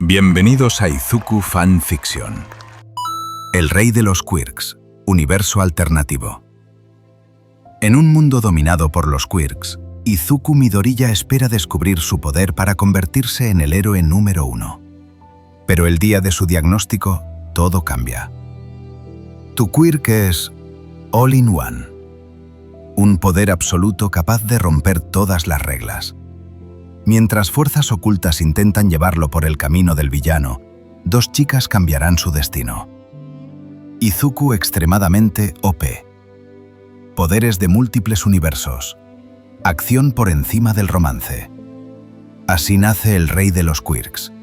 Bienvenidos a Izuku Fan Fiction. El rey de los quirks, universo alternativo. En un mundo dominado por los quirks, Izuku Midoriya espera descubrir su poder para convertirse en el héroe número 1. Pero el día de su diagnóstico, todo cambia. Tu quirk es All-in-One, un poder absoluto capaz de romper todas las reglas. Mientras fuerzas ocultas intentan llevarlo por el camino del villano, dos chicas cambiarán su destino. Izuku extremadamente OP. Poderes de múltiples universos. Acción por encima del romance. Así nace el rey de los quirks.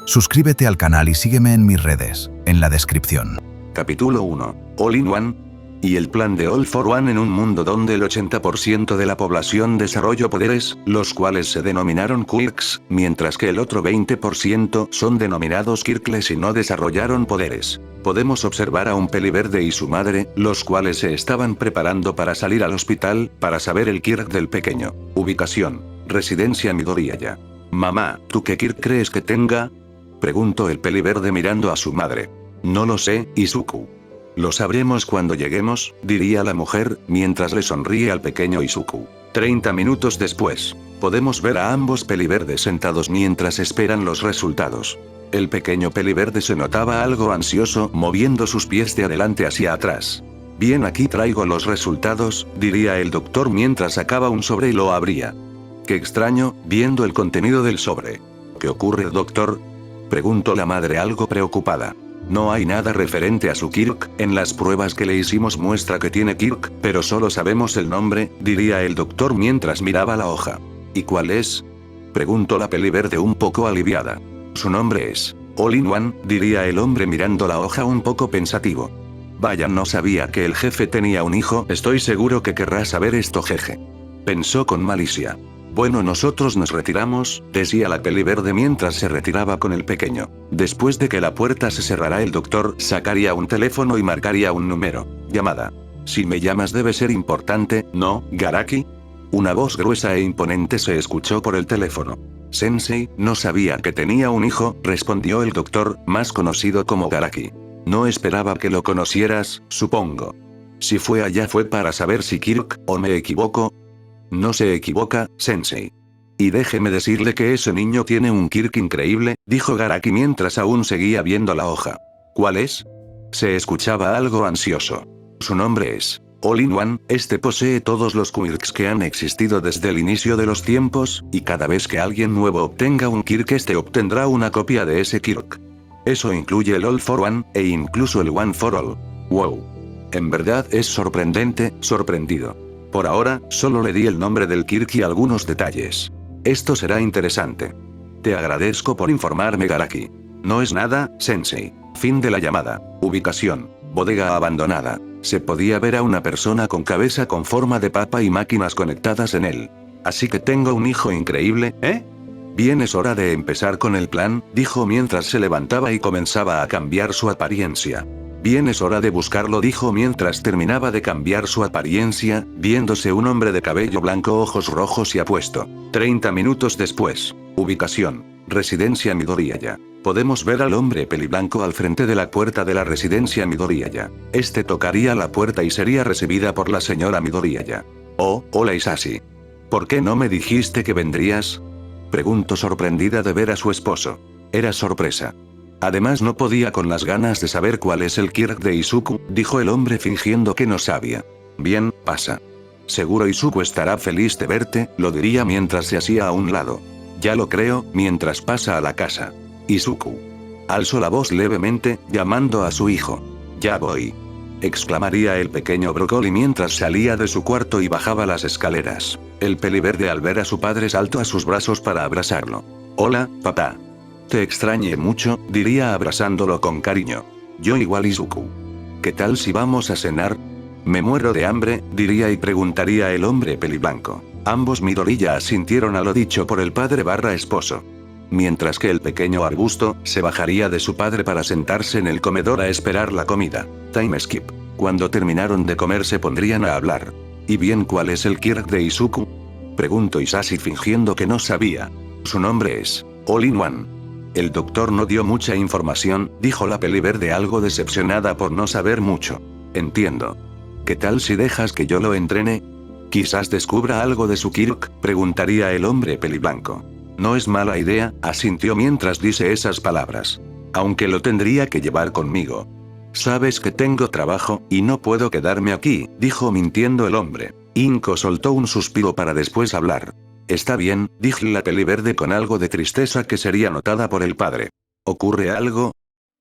Suscríbete al canal y sígueme en mis redes, en la descripción. Capítulo 1. All-in-One. Y el plan de All for One en un mundo donde el 80% de la población desarrolló poderes, los cuales se denominaron quirks, mientras que el otro 20% son denominados quirkless y no desarrollaron poderes. Podemos observar a un peliverde y su madre, los cuales se estaban preparando para salir al hospital, para saber el quirk del pequeño. Ubicación: Residencia Midoriya. Mamá, ¿tú qué quirk crees que tenga? Preguntó el peliverde mirando a su madre. No lo sé, Izuku. Lo sabremos cuando lleguemos, diría la mujer, mientras le sonríe al pequeño Izuku. 30 minutos después, podemos ver a ambos peliverdes sentados mientras esperan los resultados. El pequeño peliverde se notaba algo ansioso, moviendo sus pies de adelante hacia atrás. Bien, aquí traigo los resultados, diría el doctor mientras sacaba un sobre y lo abría. Qué extraño, viendo el contenido del sobre. ¿Qué ocurre, doctor?, preguntó la madre algo preocupada. No hay nada referente a su quirk, en las pruebas que le hicimos muestra que tiene quirk, pero solo sabemos el nombre, diría el doctor mientras miraba la hoja. ¿Y cuál es?, preguntó la peliverde un poco aliviada. Su nombre es All-in-One, diría el hombre mirando la hoja un poco pensativo. Vaya, no sabía que el jefe tenía un hijo, estoy seguro que querrá saber esto, jeje. Pensó con malicia. Bueno, nosotros nos retiramos, decía la peliverde mientras se retiraba con el pequeño. Después de que la puerta se cerrara, el doctor sacaría un teléfono y marcaría un número. Llamada. Si me llamas debe ser importante, ¿no, Garaki? Una voz gruesa e imponente se escuchó por el teléfono. Sensei, no sabía que tenía un hijo, respondió el doctor, más conocido como Garaki. No esperaba que lo conocieras, supongo. Si fue allá fue para saber si quirk, ¿o me equivoco? No se equivoca, Sensei. Y déjeme decirle que ese niño tiene un quirk increíble, dijo Garaki mientras aún seguía viendo la hoja. ¿Cuál es? Se escuchaba algo ansioso. Su nombre es All-in-One, este posee todos los quirks que han existido desde el inicio de los tiempos, y cada vez que alguien nuevo obtenga un quirk este obtendrá una copia de ese quirk. Eso incluye el All for One, e incluso el One for All. Wow. En verdad es sorprendente, sorprendido. Por ahora, solo le di el nombre del quirk y algunos detalles. Esto será interesante. Te agradezco por informarme, Garaki. No es nada, Sensei. Fin de la llamada. Ubicación: bodega abandonada. Se podía ver a una persona con cabeza con forma de papa y máquinas conectadas en él. Así que tengo un hijo increíble, ¿eh? Bien, es hora de empezar con el plan, dijo mientras se levantaba y comenzaba a cambiar su apariencia. Bien, es hora de buscarlo, dijo mientras terminaba de cambiar su apariencia, viéndose un hombre de cabello blanco, ojos rojos y apuesto. 30 minutos después. Ubicación: Residencia Midoriya. Podemos ver al hombre peliblanco al frente de la puerta de la Residencia Midoriya. Este tocaría la puerta y sería recibida por la señora Midoriya. Oh, hola Isashi. ¿Por qué no me dijiste que vendrías?, preguntó sorprendida de ver a su esposo. Era sorpresa. Además no podía con las ganas de saber cuál es el quirk de Izuku, dijo el hombre fingiendo que no sabía. Bien, pasa. Seguro Izuku estará feliz de verte, lo diría mientras se hacía a un lado. Ya lo creo, mientras pasa a la casa. Izuku. Alzó la voz levemente, llamando a su hijo. Ya voy, exclamaría el pequeño Brócoli mientras salía de su cuarto y bajaba las escaleras. El peliverde al ver a su padre saltó a sus brazos para abrazarlo. Hola, papá. Te extrañé mucho, diría abrazándolo con cariño. Yo igual, Izuku. ¿Qué tal si vamos a cenar? Me muero de hambre, diría y preguntaría el hombre peliblanco. Ambos Midoriya asintieron a lo dicho por el padre / esposo. Mientras que el pequeño arbusto se bajaría de su padre para sentarse en el comedor a esperar la comida. Time skip. Cuando terminaron de comer se pondrían a hablar. ¿Y bien cuál es el quirk de Izuku?, preguntó Isashi fingiendo que no sabía. Su nombre es All-in-One. El doctor no dio mucha información, dijo la peliverde algo decepcionada por no saber mucho. Entiendo. ¿Qué tal si dejas que yo lo entrene? Quizás descubra algo de su Kirk, preguntaría el hombre peliblanco. No es mala idea, asintió mientras dice esas palabras. Aunque lo tendría que llevar conmigo. Sabes que tengo trabajo, y no puedo quedarme aquí, dijo mintiendo el hombre. Inko soltó un suspiro para después hablar. Está bien, dijo la peliverde con algo de tristeza que sería notada por el padre. ¿Ocurre algo?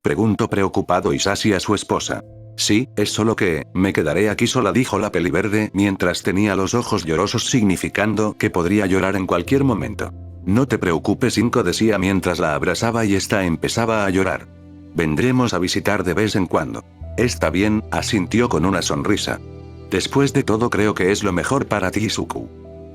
Preguntó preocupado Hisashi a su esposa. Sí, es solo que, me quedaré aquí sola, dijo la peliverde mientras tenía los ojos llorosos significando que podría llorar en cualquier momento. No te preocupes, Inko decía mientras la abrazaba y ésta empezaba a llorar. Vendremos a visitar de vez en cuando. Está bien, asintió con una sonrisa. Después de todo creo que es lo mejor para ti, Izuku.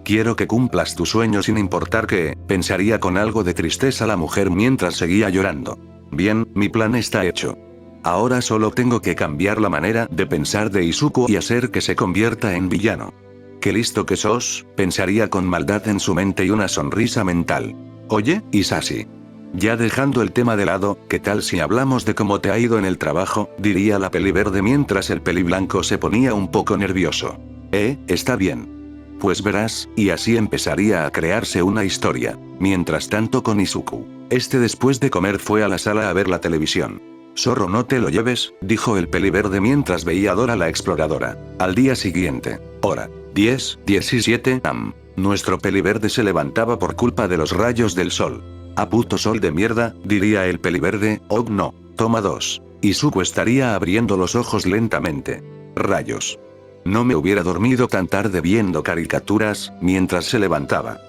Quiero que cumplas tu sueño sin importar qué, pensaría con algo de tristeza la mujer mientras seguía llorando. Bien, mi plan está hecho. Ahora solo tengo que cambiar la manera de pensar de Izuku y hacer que se convierta en villano. Qué listo que sos, pensaría con maldad en su mente y una sonrisa mental. Oye, Hisashi. Ya dejando el tema de lado, ¿qué tal si hablamos de cómo te ha ido en el trabajo? Diría la peliverde mientras el peliblanco se ponía un poco nervioso. Está bien. Pues verás, y así empezaría a crearse una historia. Mientras tanto con Izuku. Después de comer fue a la sala a ver la televisión. Zorro, no te lo lleves, dijo el peliverde mientras veía a Dora la exploradora. Al día siguiente. Hora. 10:17 am. Nuestro peliverde se levantaba por culpa de los rayos del sol. A puto sol de mierda, diría el peliverde, oh no. Toma 2. Izuku estaría abriendo los ojos lentamente. Rayos. No me hubiera dormido tan tarde viendo caricaturas, mientras se levantaba.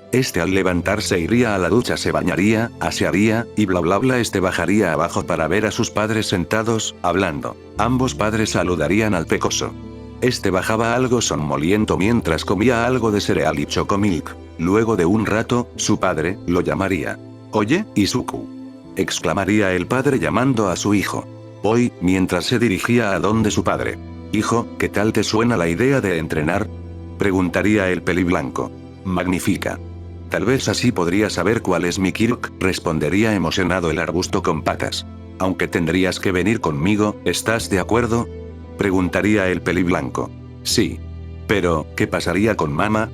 Al levantarse iría a la ducha, se bañaría, asearía, y bla bla bla. Bajaría abajo para ver a sus padres sentados, hablando. Ambos padres saludarían al pecoso. Bajaba algo somnoliento mientras comía algo de cereal y chocomilk. Luego de un rato, su padre, lo llamaría. Oye, Izuku. Exclamaría el padre llamando a su hijo. Hoy, mientras se dirigía a donde su padre. Hijo, ¿qué tal te suena la idea de entrenar? Preguntaría el peliblanco. Magnífica. Tal vez así podría saber cuál es mi Kirk, respondería emocionado el arbusto con patas. Aunque tendrías que venir conmigo, ¿estás de acuerdo? Preguntaría el peliblanco. Sí. Pero, ¿qué pasaría con mamá?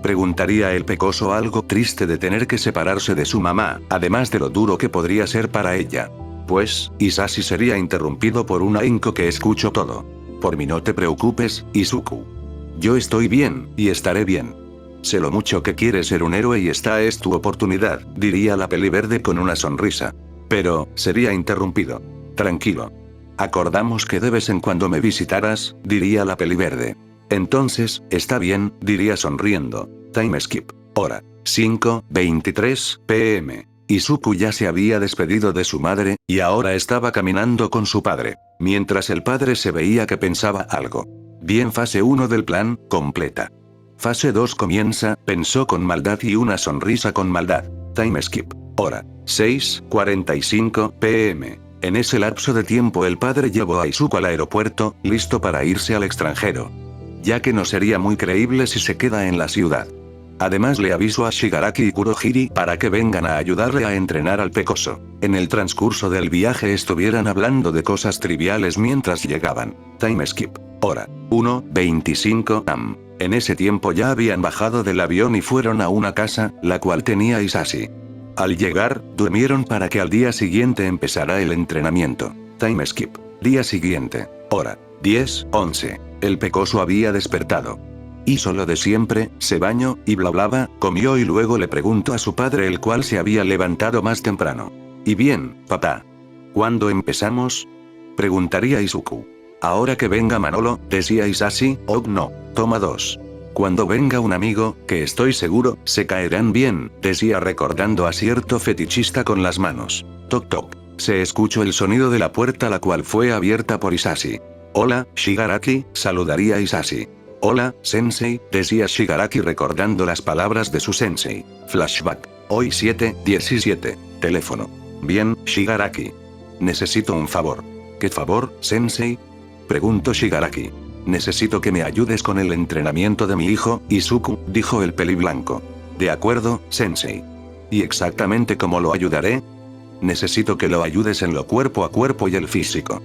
Preguntaría el pecoso algo triste de tener que separarse de su mamá, además de lo duro que podría ser para ella. Pues, Hisashi sería interrumpido por un ahínco que escucho todo. Por mí no te preocupes, Izuku. Yo estoy bien, y estaré bien. Sé lo mucho que quieres ser un héroe y esta es tu oportunidad, diría la peliverde con una sonrisa. Pero, sería interrumpido. Tranquilo. Acordamos que de vez en cuando me visitarás, diría la peliverde. Entonces, está bien, diría sonriendo. Time skip. Hora. 5:23 p.m. Izuku ya se había despedido de su madre, y ahora estaba caminando con su padre. Mientras el padre se veía que pensaba algo. Bien, fase 1 del plan, completa. Fase 2 comienza, pensó con maldad y una sonrisa con maldad. Time skip. Hora. 6:45 p.m. En ese lapso de tiempo el padre llevó a Izuku al aeropuerto, listo para irse al extranjero. Ya que no sería muy creíble si se queda en la ciudad. Además le avisó a Shigaraki y Kurohiri para que vengan a ayudarle a entrenar al pecoso. En el transcurso del viaje estuvieran hablando de cosas triviales mientras llegaban. Time skip. Hora. 1:25 am. En ese tiempo ya habían bajado del avión y fueron a una casa, la cual tenía Hisashi. Al llegar, durmieron para que al día siguiente empezara el entrenamiento. Time skip. Día siguiente. Hora. 10:11. El pecoso había despertado. Hizo lo de siempre, se bañó, y blablaba, comió y luego le preguntó a su padre, el cual se había levantado más temprano. ¿Y bien, papá? ¿Cuándo empezamos? Preguntaría Izuku. Ahora que venga Manolo, decía Hisashi, oh no, toma 2. Cuando venga un amigo, que estoy seguro, se caerán bien, decía recordando a cierto fetichista con las manos. Toc toc. Se escuchó el sonido de la puerta, la cual fue abierta por Hisashi. Hola, Shigaraki, saludaría Hisashi. Hola, sensei, decía Shigaraki recordando las palabras de su sensei. Flashback. Hoy 7:17. Teléfono. Bien, Shigaraki. Necesito un favor. ¿Qué favor, sensei? Preguntó Shigaraki. Necesito que me ayudes con el entrenamiento de mi hijo, Izuku, dijo el peliblanco. De acuerdo, sensei. ¿Y exactamente cómo lo ayudaré? Necesito que lo ayudes en lo cuerpo a cuerpo y el físico.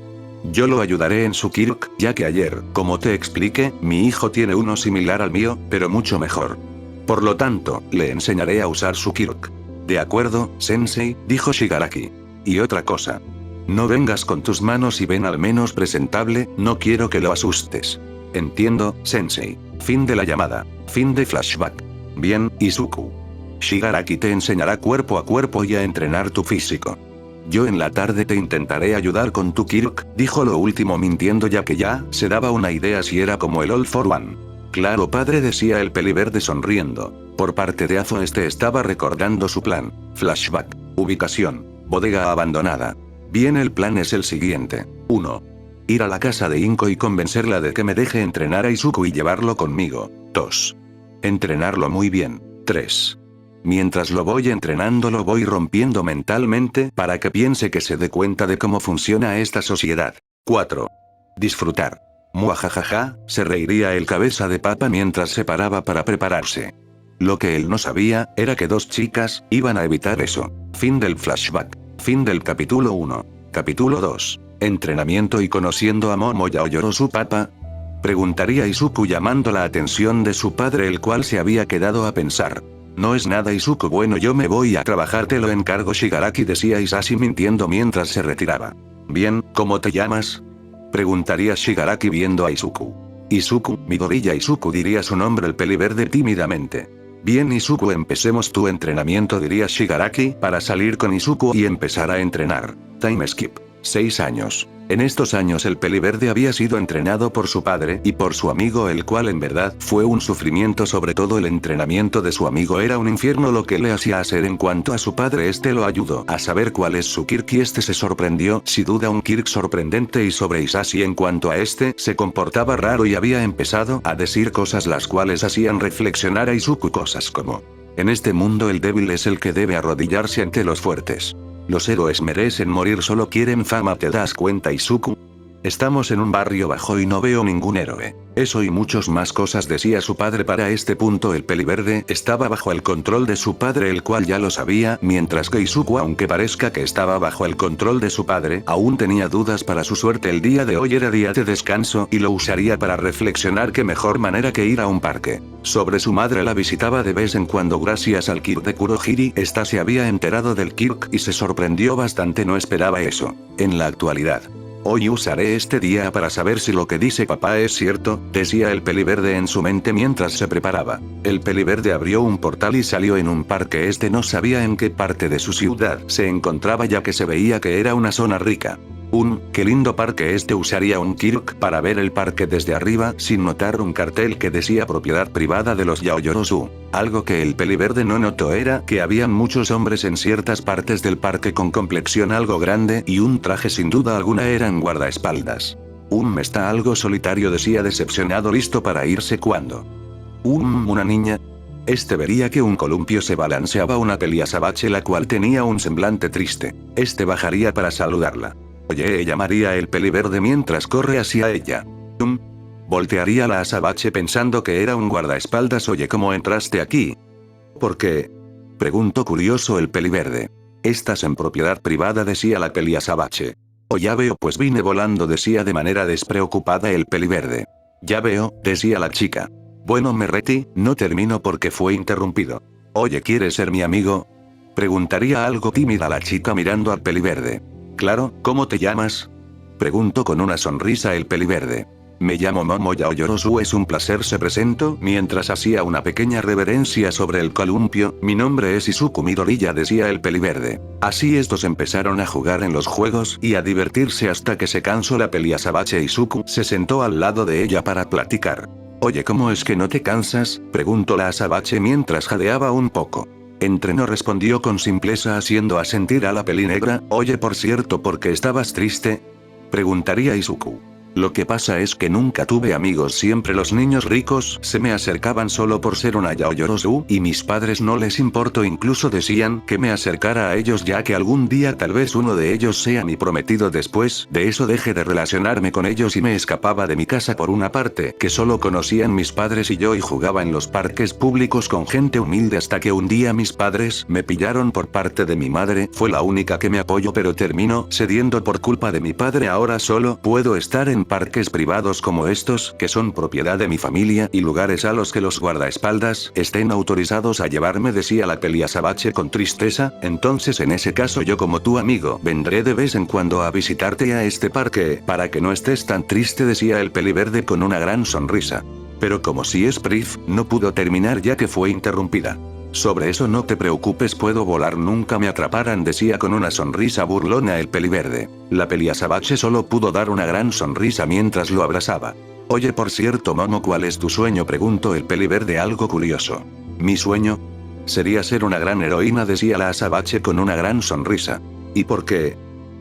Yo lo ayudaré en su Kirk, ya que ayer, como te expliqué, mi hijo tiene uno similar al mío, pero mucho mejor. Por lo tanto, le enseñaré a usar su Kirk. De acuerdo, Sensei, dijo Shigaraki. Y otra cosa. No vengas con tus manos y ven al menos presentable, no quiero que lo asustes. Entiendo, Sensei. Fin de la llamada. Fin de flashback. Bien, Izuku. Shigaraki te enseñará cuerpo a cuerpo y a entrenar tu físico. Yo en la tarde te intentaré ayudar con tu Kirk, dijo lo último mintiendo ya que ya se daba una idea si era como el All for One. Claro padre, decía el peliverde sonriendo. Por parte de Azo estaba recordando su plan. Flashback. Ubicación. Bodega abandonada. Bien, el plan es el siguiente. 1. Ir a la casa de Inko y convencerla de que me deje entrenar a Izuku y llevarlo conmigo. 2. Entrenarlo muy bien. 3. Mientras lo voy entrenando lo voy rompiendo mentalmente para que piense que se dé cuenta de cómo funciona esta sociedad. 4. Disfrutar. Muajajaja, se reiría el cabeza de papa mientras se paraba para prepararse. Lo que él no sabía, era que dos chicas iban a evitar eso. Fin del flashback. Fin del capítulo 1. Capítulo 2. Entrenamiento y conociendo a Momoya Oyorosu Papa. Preguntaría Izuku llamando la atención de su padre, el cual se había quedado a pensar. No es nada Izuku, bueno yo me voy a trabajar, te lo encargo Shigaraki, decía Isashi mintiendo mientras se retiraba. Bien, ¿cómo te llamas? Preguntaría Shigaraki viendo a Izuku. Izuku, Midoriya Izuku, diría su nombre el peliverde tímidamente. Bien Izuku, empecemos tu entrenamiento, diría Shigaraki para salir con Izuku y empezar a entrenar. Time skip. 6 años. En estos años el peliverde había sido entrenado por su padre y por su amigo, el cual en verdad fue un sufrimiento, sobre todo el entrenamiento de su amigo era un infierno lo que le hacía hacer. En cuanto a su padre, lo ayudó a saber cuál es su Kirk y se sorprendió, sin duda un Kirk sorprendente, y sobre Isashi en cuanto a se comportaba raro y había empezado a decir cosas las cuales hacían reflexionar a Izuku, cosas como: en este mundo el débil es el que debe arrodillarse ante los fuertes. Los héroes merecen morir, solo quieren fama, ¿te das cuenta Izuku? Estamos en un barrio bajo y no veo ningún héroe. Eso y muchas más cosas decía su padre. Para este punto el peliverde estaba bajo el control de su padre, el cual ya lo sabía, mientras que Izuku, aunque parezca que estaba bajo el control de su padre, aún tenía dudas. Para su suerte el día de hoy era día de descanso y lo usaría para reflexionar qué mejor manera que ir a un parque. Sobre su madre, la visitaba de vez en cuando gracias al Kirk de Kurohiri. Esta se había enterado del Kirk y se sorprendió bastante, no esperaba eso. En la actualidad, hoy usaré este día para saber si lo que dice papá es cierto, decía el peliverde en su mente mientras se preparaba. El peliverde abrió un portal y salió en un parque. No sabía en qué parte de su ciudad se encontraba, ya que se veía que era una zona rica. Qué lindo parque. Usaría un Kirk para ver el parque desde arriba sin notar un cartel que decía propiedad privada de los Yaoyorosu. Algo que el peliverde no notó era que habían muchos hombres en ciertas partes del parque con complexión algo grande y un traje, sin duda alguna eran guardaespaldas. Está algo solitario, decía decepcionado, listo para irse cuando una niña. Vería que un columpio se balanceaba una Peliasabache, la cual tenía un semblante triste. Bajaría para saludarla. Oye, llamaría el peliverde mientras corre hacia ella. Voltearía la azabache pensando que era un guardaespaldas. Oye, ¿cómo entraste aquí? ¿Por qué? Preguntó curioso el peliverde. Estás en propiedad privada, decía la Peliasabache. Oh, ya veo, pues vine volando, decía de manera despreocupada el peliverde. Ya veo, decía la chica. Bueno, me retí, no termino porque fue interrumpido. Oye, ¿quieres ser mi amigo? Preguntaría algo tímida la chica mirando al peliverde. Claro, ¿cómo te llamas? Preguntó con una sonrisa el peliverde. Me llamo Momoya Oyorosu, es un placer, se presentó mientras hacía una pequeña reverencia sobre el columpio. Mi nombre es Izuku Midoriya, decía el peliverde. Así empezaron a jugar en los juegos y a divertirse hasta que se cansó la Peliasabache. Izuku se sentó al lado de ella para platicar. Oye, ¿cómo es que no te cansas? Preguntó la azabache mientras jadeaba un poco. Entreno, respondió con simpleza haciendo asentir a la pelinegra. Oye, por cierto, ¿por qué estabas triste? Preguntaría Izuku. Lo que pasa es que nunca tuve amigos, siempre los niños ricos se me acercaban solo por ser una yaoyorosu y mis padres no les importó, incluso decían que me acercara a ellos ya que algún día tal vez uno de ellos sea mi prometido. Después de eso dejé de relacionarme con ellos y me escapaba de mi casa por una parte que solo conocían mis padres y yo, y jugaba en los parques públicos con gente humilde hasta que un día mis padres me pillaron por parte de mi madre, fue la única que me apoyó pero terminó cediendo por culpa de mi padre. Ahora solo puedo estar en parques privados como estos, que son propiedad de mi familia, y lugares a los que los guardaespaldas estén autorizados a llevarme, decía la Peliasabache con tristeza. Entonces en ese caso yo, como tu amigo, vendré de vez en cuando a visitarte a este parque, para que no estés tan triste, decía el Peliverde con una gran sonrisa. Pero como si Sprif no pudo terminar ya que fue interrumpida. Sobre eso no te preocupes, puedo volar, nunca me atraparán, decía con una sonrisa burlona el Peliverde. La Peliasabache solo pudo dar una gran sonrisa mientras lo abrazaba. Oye, por cierto Momo, ¿cuál es tu sueño?, preguntó el Peliverde algo curioso. ¿Mi sueño? Sería ser una gran heroína, decía la azabache con una gran sonrisa. ¿Y por qué?,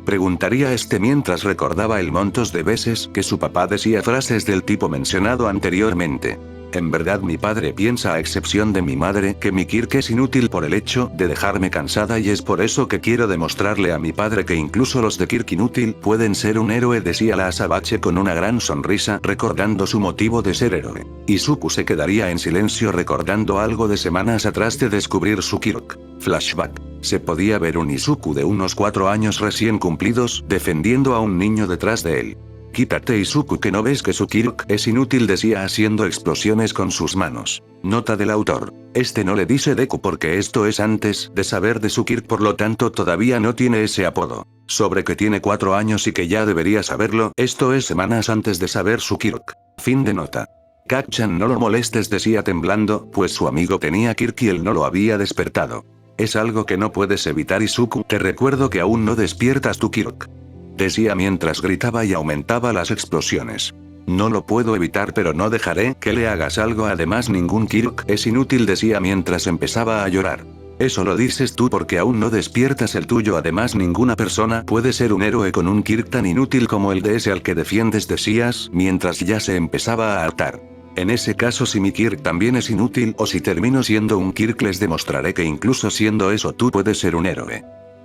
preguntaría este mientras recordaba el montos de veces que su papá decía frases del tipo mencionado anteriormente. En verdad mi padre piensa, a excepción de mi madre, que mi Kirk es inútil por el hecho de dejarme cansada, y es por eso que quiero demostrarle a mi padre que incluso los de Kirk inútil pueden ser un héroe, decía la azabache con una gran sonrisa recordando su motivo de ser héroe. Izuku se quedaría en silencio recordando algo de semanas atrás de descubrir su Kirk. Flashback. Se podía ver un Izuku de unos 4 años recién cumplidos defendiendo a un niño detrás de él. Quítate, Izuku, que no ves que su Kirk es inútil, decía haciendo explosiones con sus manos. Nota del autor. Este no le dice Deku porque esto es antes de saber de su Kirk, por lo tanto todavía no tiene ese apodo. Sobre que tiene 4 años y que ya debería saberlo, esto es semanas antes de saber su Kirk. Fin de nota. Kacchan, no lo molestes, decía temblando, pues su amigo tenía Kirk y él no lo había despertado. Es algo que no puedes evitar, Izuku, te recuerdo que aún no despiertas tu Kirk, decía mientras gritaba y aumentaba las explosiones. No lo puedo evitar, pero no dejaré que le hagas algo, además ningún Kirk es inútil, decía mientras empezaba a llorar. Eso lo dices tú porque aún no despiertas el tuyo, además ninguna persona puede ser un héroe con un Kirk tan inútil como el de ese al que defiendes, decías mientras ya se empezaba a hartar. En ese caso, si mi Kirk también es inútil, o si termino siendo un Kirk, les demostraré que incluso siendo eso tú puedes ser un héroe,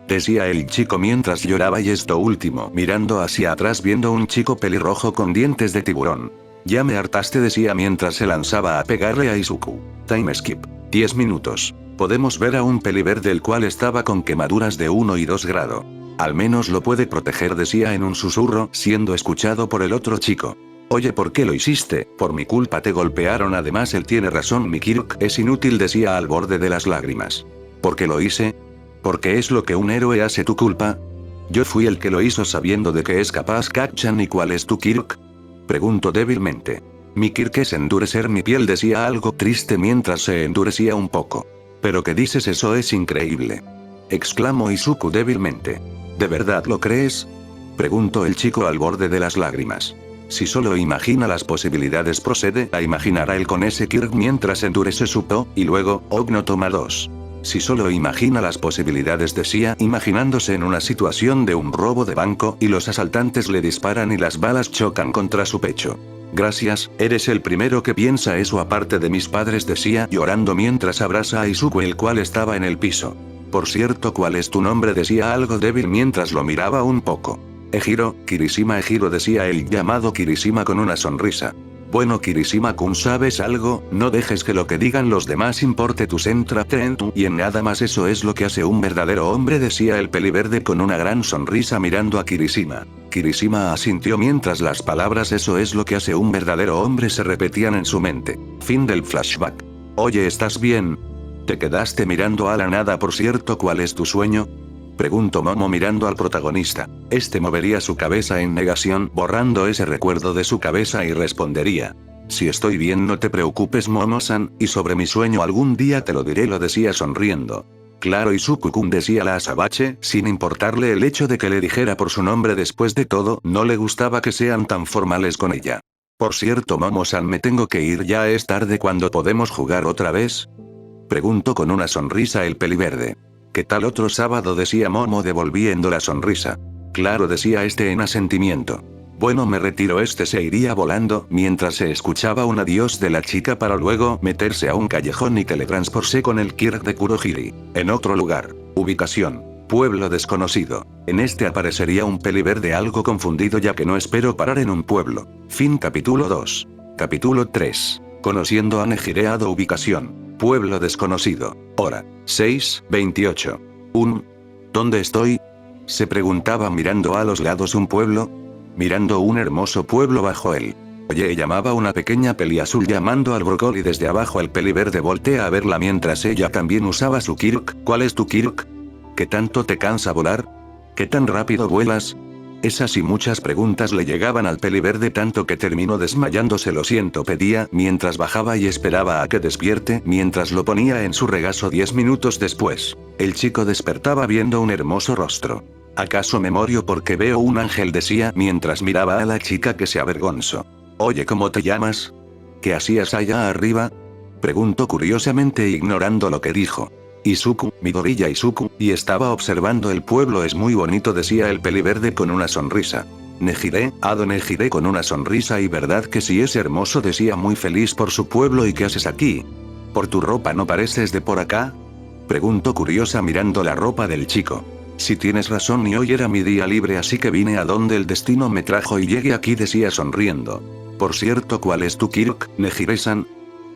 decía el chico mientras lloraba, y esto último mirando hacia atrás viendo un chico pelirrojo con dientes de tiburón. Ya me hartaste, decía mientras se lanzaba a pegarle a Izuku. Time skip. 10 minutos. Podemos ver a un peliverde el cual estaba con quemaduras de 1 y 2 grado. Al menos lo puede proteger, decía en un susurro, siendo escuchado por el otro chico. Oye, ¿por qué lo hiciste? Por mi culpa te golpearon, además él tiene razón, mi Kirk es inútil, decía al borde de las lágrimas. ¿Por qué lo hice? Porque es lo que un héroe hace. ¿Tu culpa? Yo fui el que lo hizo sabiendo de que es capaz, Kacchan. ¿Y cuál es tu Kirk?, preguntó débilmente. Mi Kirk es endurecer mi piel, decía algo triste mientras se endurecía un poco. ¿Pero qué dices? Eso es increíble, exclamó Izuku débilmente. ¿De verdad lo crees?, preguntó el chico al borde de las lágrimas. Si solo imagina las posibilidades, procede a imaginar a él con ese Kirk mientras endurece su po, y luego, Ogno toma 2. Si solo imagina las posibilidades, decía, imaginándose en una situación de un robo de banco, y los asaltantes le disparan y las balas chocan contra su pecho. Gracias, eres el primero que piensa eso aparte de mis padres, decía llorando mientras abraza a Izuku, el cual estaba en el piso. Por cierto, ¿cuál es tu nombre?, decía algo débil mientras lo miraba un poco. Ejiro, Kirishima. Ejiro, decía el llamado Kirishima con una sonrisa. Bueno, Kirishima-kun, ¿sabes algo? No dejes que lo que digan los demás importe tu céntrate en tú y en nada más, eso es lo que hace un verdadero hombre, decía el peliverde con una gran sonrisa mirando a Kirishima. Kirishima asintió mientras las palabras "eso es lo que hace un verdadero hombre" se repetían en su mente. Fin del flashback. Oye, ¿estás bien? ¿Te quedaste mirando a la nada? Por cierto, ¿cuál es tu sueño?, preguntó Momo mirando al protagonista. Este movería su cabeza en negación, borrando ese recuerdo de su cabeza, y respondería: si estoy bien, no te preocupes, Momo-san, y sobre mi sueño algún día te lo diré, lo decía sonriendo. Claro, Izuku-kun, decía la azabache, sin importarle el hecho de que le dijera por su nombre. Después de todo, no le gustaba que sean tan formales con ella. Por cierto, Momo-san, me tengo que ir ya, es tarde. ¿Cuándo podemos jugar otra vez?, preguntó con una sonrisa el peliverde. ¿Qué tal otro sábado?, decía Momo devolviendo la sonrisa. Claro, decía este en asentimiento. Bueno, me retiro. Este se iría volando mientras se escuchaba un adiós de la chica para luego meterse a un callejón y teletransportarse con el Kirk de Kurohiri. En otro lugar. Ubicación. Pueblo desconocido. En este aparecería un peliverde algo confundido ya que no espero parar en un pueblo. Fin capítulo 2. Capítulo 3. Conociendo a Nejireado. Ubicación. Pueblo desconocido. Hora. 6:28. ¿Dónde estoy? Se preguntaba mirando a los lados. ¿Un pueblo? Mirando un hermoso pueblo bajo él. Oye, llamaba una pequeña peliazul llamando al brócoli desde abajo. El peliverde voltea a verla mientras ella también usaba su Kirk. ¿Cuál es tu Kirk? ¿Qué tanto te cansa volar? ¿Qué tan rápido vuelas? Esas y muchas preguntas le llegaban al peliverde tanto que terminó desmayándose. Lo siento, pedía, mientras bajaba y esperaba a que despierte, mientras lo ponía en su regazo. 10 minutos después, el chico despertaba viendo un hermoso rostro. ¿Acaso me morio porque veo un ángel?, decía mientras miraba a la chica que se avergonzó. Oye, ¿cómo te llamas? ¿Qué hacías allá arriba? Preguntó curiosamente ignorando lo que dijo. Izuku, Midoriya Izuku, y estaba observando el pueblo. Es muy bonito, decía el peliverde con una sonrisa. Nejire, Ado Nejire con una sonrisa. Y verdad que sí, es hermoso, decía muy feliz por su pueblo. ¿Y qué haces aquí? ¿Por tu ropa no pareces de por acá? Preguntó curiosa mirando la ropa del chico. Si tienes razón, y hoy era mi día libre, así que vine a donde el destino me trajo y llegué aquí, decía sonriendo. Por cierto, ¿cuál es tu Kirk, Nejire-san?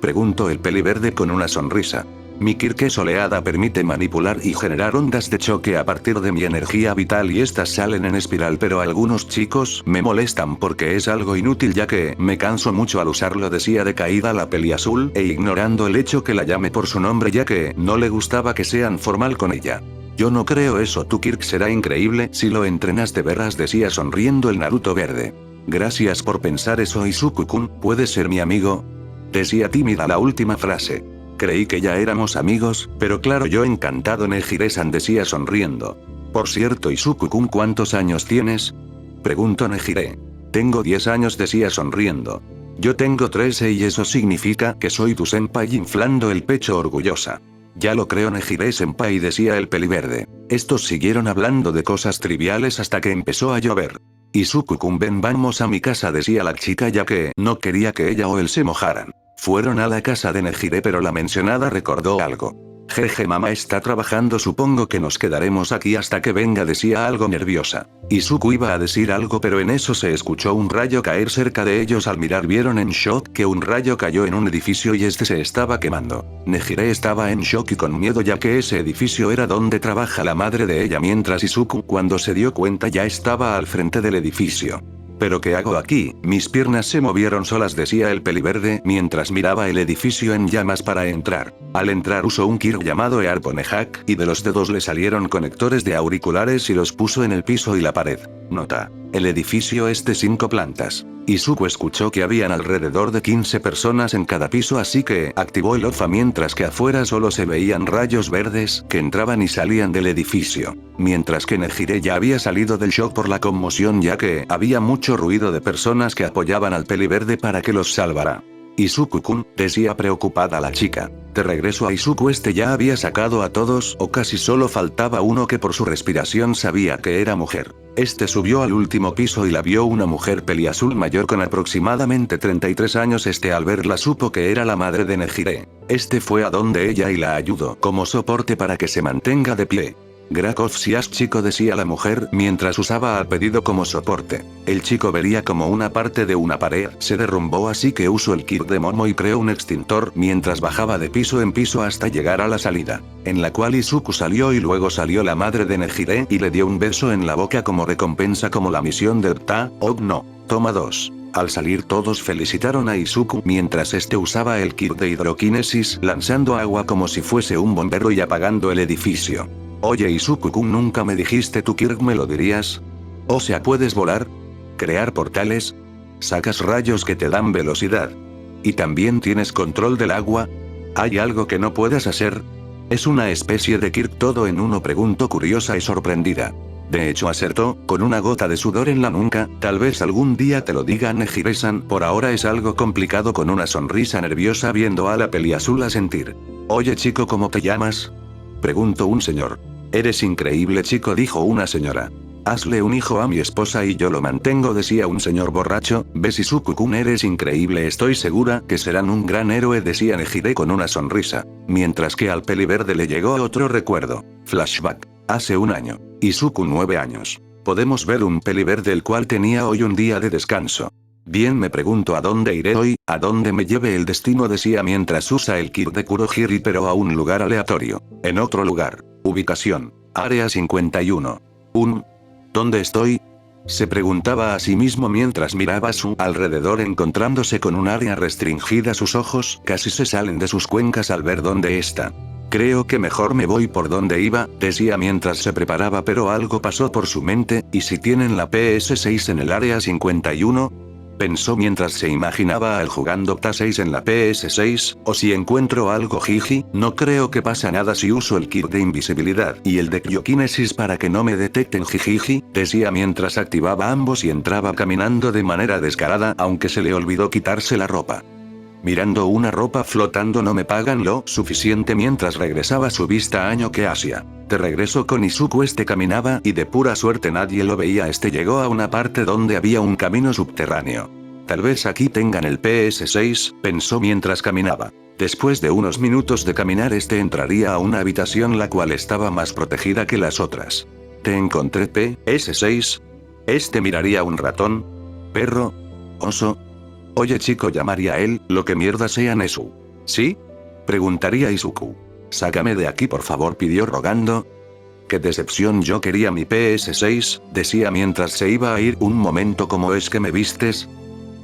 Preguntó el peliverde con una sonrisa. Mi Kirk es oleada, permite manipular y generar ondas de choque a partir de mi energía vital y estas salen en espiral, pero algunos chicos me molestan porque es algo inútil ya que me canso mucho al usarlo, decía decaída la peliazul e ignorando el hecho que la llame por su nombre ya que no le gustaba que sean formal con ella. Yo no creo eso, tu Kirk será increíble si lo entrenas de veras, decía sonriendo el Naruto verde. Gracias por pensar eso, Izuku-kun, ¿puedes ser mi amigo? Decía tímida la última frase. Creí que ya éramos amigos, pero claro, yo encantado, Nejire-san, decía sonriendo. Por cierto, Izuku-kun, ¿cuántos años tienes? Preguntó Nejire. Tengo 10 años, decía sonriendo. Yo tengo 13 y eso significa que soy tu senpai, inflando el pecho orgullosa. Ya lo creo, Nejire-senpai, decía el peliverde. Estos siguieron hablando de cosas triviales hasta que empezó a llover. Izuku-kun, ven, vamos a mi casa, decía la chica ya que no quería que ella o él se mojaran. Fueron a la casa de Nejire, pero la mencionada recordó algo. Jeje, mamá está trabajando, supongo que nos quedaremos aquí hasta que venga, decía algo nerviosa. Izuku iba a decir algo, pero en eso se escuchó un rayo caer cerca de ellos. Al mirar vieron en shock que un rayo cayó en un edificio y este se estaba quemando. Nejire estaba en shock y con miedo ya que ese edificio era donde trabaja la madre de ella, mientras Izuku, cuando se dio cuenta, ya estaba al frente del edificio. ¿Pero qué hago aquí? Mis piernas se movieron solas, decía el peliverde mientras miraba el edificio en llamas para entrar. Al entrar usó un Kirk llamado Earponehak y de los dedos le salieron conectores de auriculares y los puso en el piso y la pared. Nota. El edificio es de 5 plantas. Izuku escuchó que habían alrededor de 15 personas en cada piso, así que activó el OFA mientras que afuera solo se veían rayos verdes que entraban y salían del edificio. Mientras que Nejire ya había salido del shock por la conmoción ya que había mucho ruido de personas que apoyaban al peliverde para que los salvara. Izuku-kun, decía preocupada la chica. De regreso a Izuku, este ya había sacado a todos o casi solo faltaba uno que por su respiración sabía que era mujer. Este subió al último piso y la vio una mujer peliazul mayor con aproximadamente 33 años. Este al verla supo que era la madre de Nejire. Este fue a donde ella y la ayudó como soporte para que se mantenga de pie. Gracias, chico, decía la mujer mientras usaba al pedido como soporte. El chico vería como una parte de una pared se derrumbó, así que usó el Kirk de Momo y creó un extintor mientras bajaba de piso en piso hasta llegar a la salida, en la cual Izuku salió y luego salió la madre de Nejire y le dio un beso en la boca como recompensa, como la misión del no. Toma 2. Al salir todos felicitaron a Izuku mientras este usaba el Kirk de hidroquinesis lanzando agua como si fuese un bombero y apagando el edificio. Oye, Izuku-kun, nunca me dijiste tu Kirk, ¿me lo dirías? O sea, ¿puedes volar? ¿Crear portales? ¿Sacas rayos que te dan velocidad? ¿Y también tienes control del agua? ¿Hay algo que no puedas hacer? ¿Es una especie de Kirk todo en uno?, preguntó curiosa y sorprendida. De hecho acertó, con una gota de sudor en la nuca. Tal vez algún día te lo diga, Nejire-san, por ahora es algo complicado, con una sonrisa nerviosa viendo a la peliazul asentir. Oye, chico, ¿cómo te llamas? Preguntó un señor. Eres increíble, chico, dijo una señora. Hazle un hijo a mi esposa y yo lo mantengo, decía un señor borracho. Ves, Izuku-kun, eres increíble, estoy segura que serán un gran héroe, decía Nejire con una sonrisa. Mientras que al peliverde le llegó otro recuerdo. Flashback. Hace un año. Izuku 9 años. Podemos ver un peliverde el cual tenía hoy un día de descanso. Bien, me pregunto a dónde iré hoy, a dónde me lleve el destino, decía mientras usa el kit de Kurohiri, pero a un lugar aleatorio. En otro lugar. Ubicación. Área 51. ¿Dónde estoy? Se preguntaba a sí mismo mientras miraba a su alrededor, encontrándose con un área restringida. Sus ojos casi se salen de sus cuencas al ver dónde está. Creo que mejor me voy por donde iba, decía mientras se preparaba, pero algo pasó por su mente. ¿Y si tienen la PS6 en el área 51? Pensó mientras se imaginaba a él jugando PTA6 en la PS6, o si encuentro algo, jiji, no creo que pasa nada si uso el kit de invisibilidad y el de crioquinesis para que no me detecten, jijiji, decía mientras activaba ambos y entraba caminando de manera descarada, aunque se le olvidó quitarse la ropa. Mirando una ropa flotando, no me pagan lo suficiente, mientras regresaba su vista a Año que Asia. De regreso con Izuku, caminaba y de pura suerte nadie lo veía. Llegó a una parte donde había un camino subterráneo. Tal vez aquí tengan el PS6, pensó mientras caminaba. Después de unos minutos de caminar, entraría a una habitación la cual estaba más protegida que las otras. Te encontré, PS6. Miraría un ratón, perro, oso. Oye chico, llamaría él, lo que mierda sea Nezu. ¿Sí? Preguntaría Izuku. Sácame de aquí por favor, pidió rogando. Qué decepción, yo quería mi PS6, decía mientras se iba a ir. Un momento, ¿cómo es que me vistes?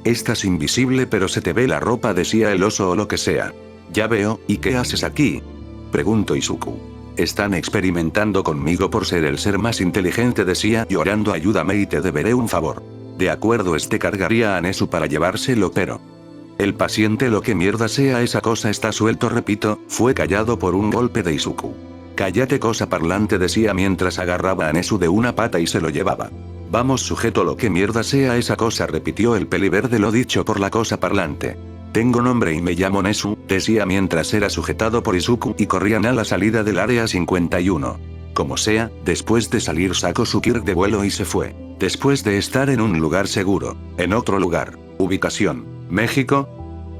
Estás invisible pero se te ve la ropa, decía el oso, o lo que sea. Ya veo, ¿y qué haces aquí? Preguntó Izuku. Están experimentando conmigo por ser el ser más inteligente, decía llorando. Ayúdame y te deberé un favor. De acuerdo, cargaría a Nezu para llevárselo, pero... El paciente, lo que mierda sea esa cosa, está suelto, repito, fue callado por un golpe de Izuku. Cállate, cosa parlante, decía mientras agarraba a Nezu de una pata y se lo llevaba. Vamos sujeto, lo que mierda sea esa cosa, repitió el peliverde lo dicho por la cosa parlante. Tengo nombre y me llamo Nezu, decía mientras era sujetado por Izuku y corrían a la salida del área 51. Como sea, después de salir sacó su kit de vuelo y se fue. Después de estar en un lugar seguro. En otro lugar. Ubicación. México.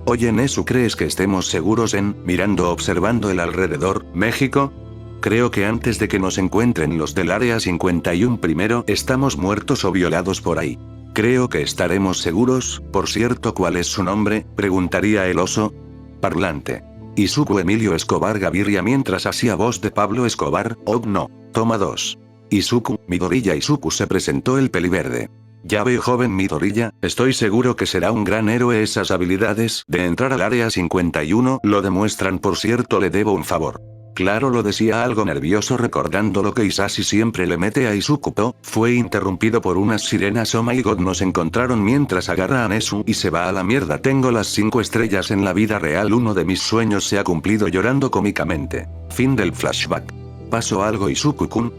Oye Nezu, ¿crees que estemos seguros mirando observando el alrededor, México? Creo que antes de que nos encuentren los del área 51 primero estamos muertos o violados por ahí. Creo que estaremos seguros. Por cierto, ¿cuál es su nombre?, preguntaría el oso parlante. Izuku Emilio Escobar Gaviria, mientras hacía voz de Pablo Escobar. Oh no. Toma 2. Izuku, Midoriya. Izuku, se presentó el peliverde. Ya veo, joven Midoriya, estoy seguro que será un gran héroe. Esas habilidades de entrar al área 51 lo demuestran. Por cierto, le debo un favor. Claro, lo decía algo nervioso recordando lo que Isashi siempre le mete a Izuku. Fue interrumpido por unas sirenas. Oh my god, nos encontraron mientras agarra a Nezu y se va a la mierda. Tengo las 5 estrellas en la vida real. Uno de mis sueños se ha cumplido, llorando cómicamente. Fin del flashback. ¿Pasó algo, Izuku-kun?,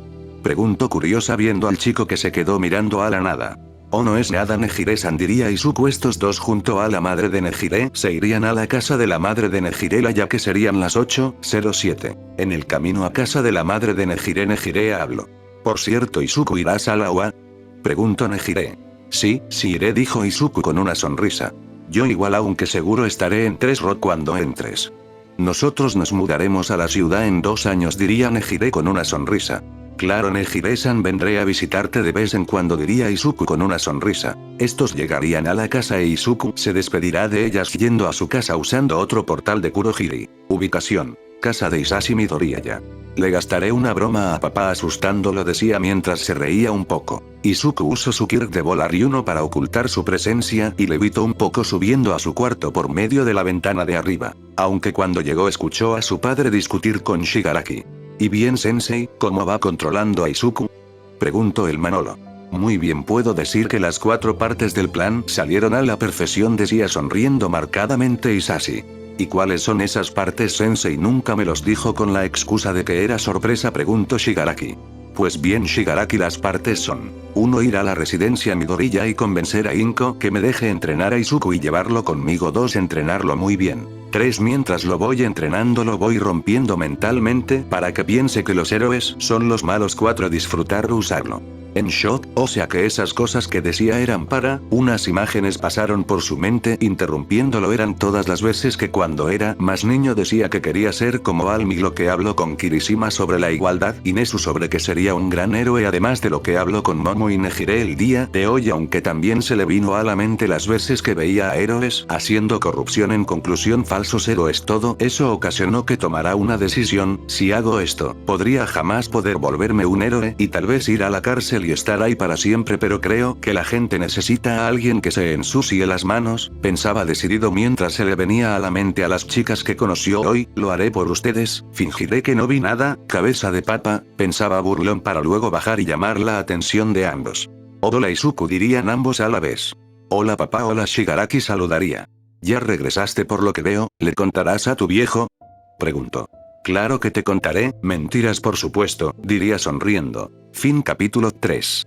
preguntó curiosa viendo al chico que se quedó mirando a la nada. Oh, no es nada, Nejire-san, diría Izuku. Estos dos junto a la madre de Nejire se irían a la casa de la madre de Nejire, ya que serían las 8:07. En el camino a casa de la madre de Nejire, Nejire habló. Por cierto, Izuku, ¿irás a la OA?, preguntó Nejire. Sí iré, dijo Izuku con una sonrisa. Yo igual, aunque seguro estaré en 3 Rock cuando entres. Nosotros nos mudaremos a la ciudad en 2 años, diría Nejire con una sonrisa. Claro, Nejire-san, vendré a visitarte de vez en cuando, diría Izuku con una sonrisa. Estos llegarían a la casa e Izuku se despedirá de ellas yendo a su casa usando otro portal de Kurohiri. Ubicación. Casa de Isashi Midoriya. Le gastaré una broma a papá asustándolo, decía mientras se reía un poco. Izuku usó su kit de volar y uno para ocultar su presencia y levitó un poco subiendo a su cuarto por medio de la ventana de arriba. Aunque cuando llegó escuchó a su padre discutir con Shigaraki. ¿Y bien, sensei, cómo va controlando a Izuku?, preguntó el Manolo. Muy bien, puedo decir que las 4 partes del plan salieron a la perfección, decía sonriendo marcadamente Isashi. ¿Y cuáles son esas partes, sensei? Nunca me los dijo con la excusa de que era sorpresa, preguntó Shigaraki. Pues bien, Shigaraki, las partes son: 1. Ir a la residencia Midoriya y convencer a Inko que me deje entrenar a Izuku y llevarlo conmigo. 2. Entrenarlo muy bien. 3. Mientras lo voy entrenando lo voy rompiendo mentalmente para que piense que los héroes son los malos. 4. Disfrutar usarlo. En shock, o sea que esas cosas que decía eran para, unas imágenes pasaron por su mente interrumpiéndolo eran todas las veces que cuando era más niño decía que quería ser como Almi lo que habló con Kirishima sobre la igualdad y Nezu sobre que sería un gran héroe además de lo que habló con Momo y Nejire el día de hoy aunque también se le vino a la mente las veces que veía a héroes haciendo corrupción en conclusión falsos héroes todo eso ocasionó que tomara una decisión, si hago esto, podría jamás poder volverme un héroe y tal vez ir a la cárcel y estar ahí para siempre pero creo que la gente necesita a alguien que se ensucie las manos, pensaba decidido mientras se le venía a la mente a las chicas que conoció hoy, lo haré por ustedes, fingiré que no vi nada, cabeza de papa, pensaba burlón para luego bajar y llamar la atención de ambos. Odola y Suku dirían ambos a la vez. Hola papá, hola Shigaraki saludaría. ¿Ya regresaste por lo que veo? ¿Le contarás a tu viejo? Preguntó. Claro que te contaré, mentiras por supuesto, diría sonriendo. Fin capítulo 3.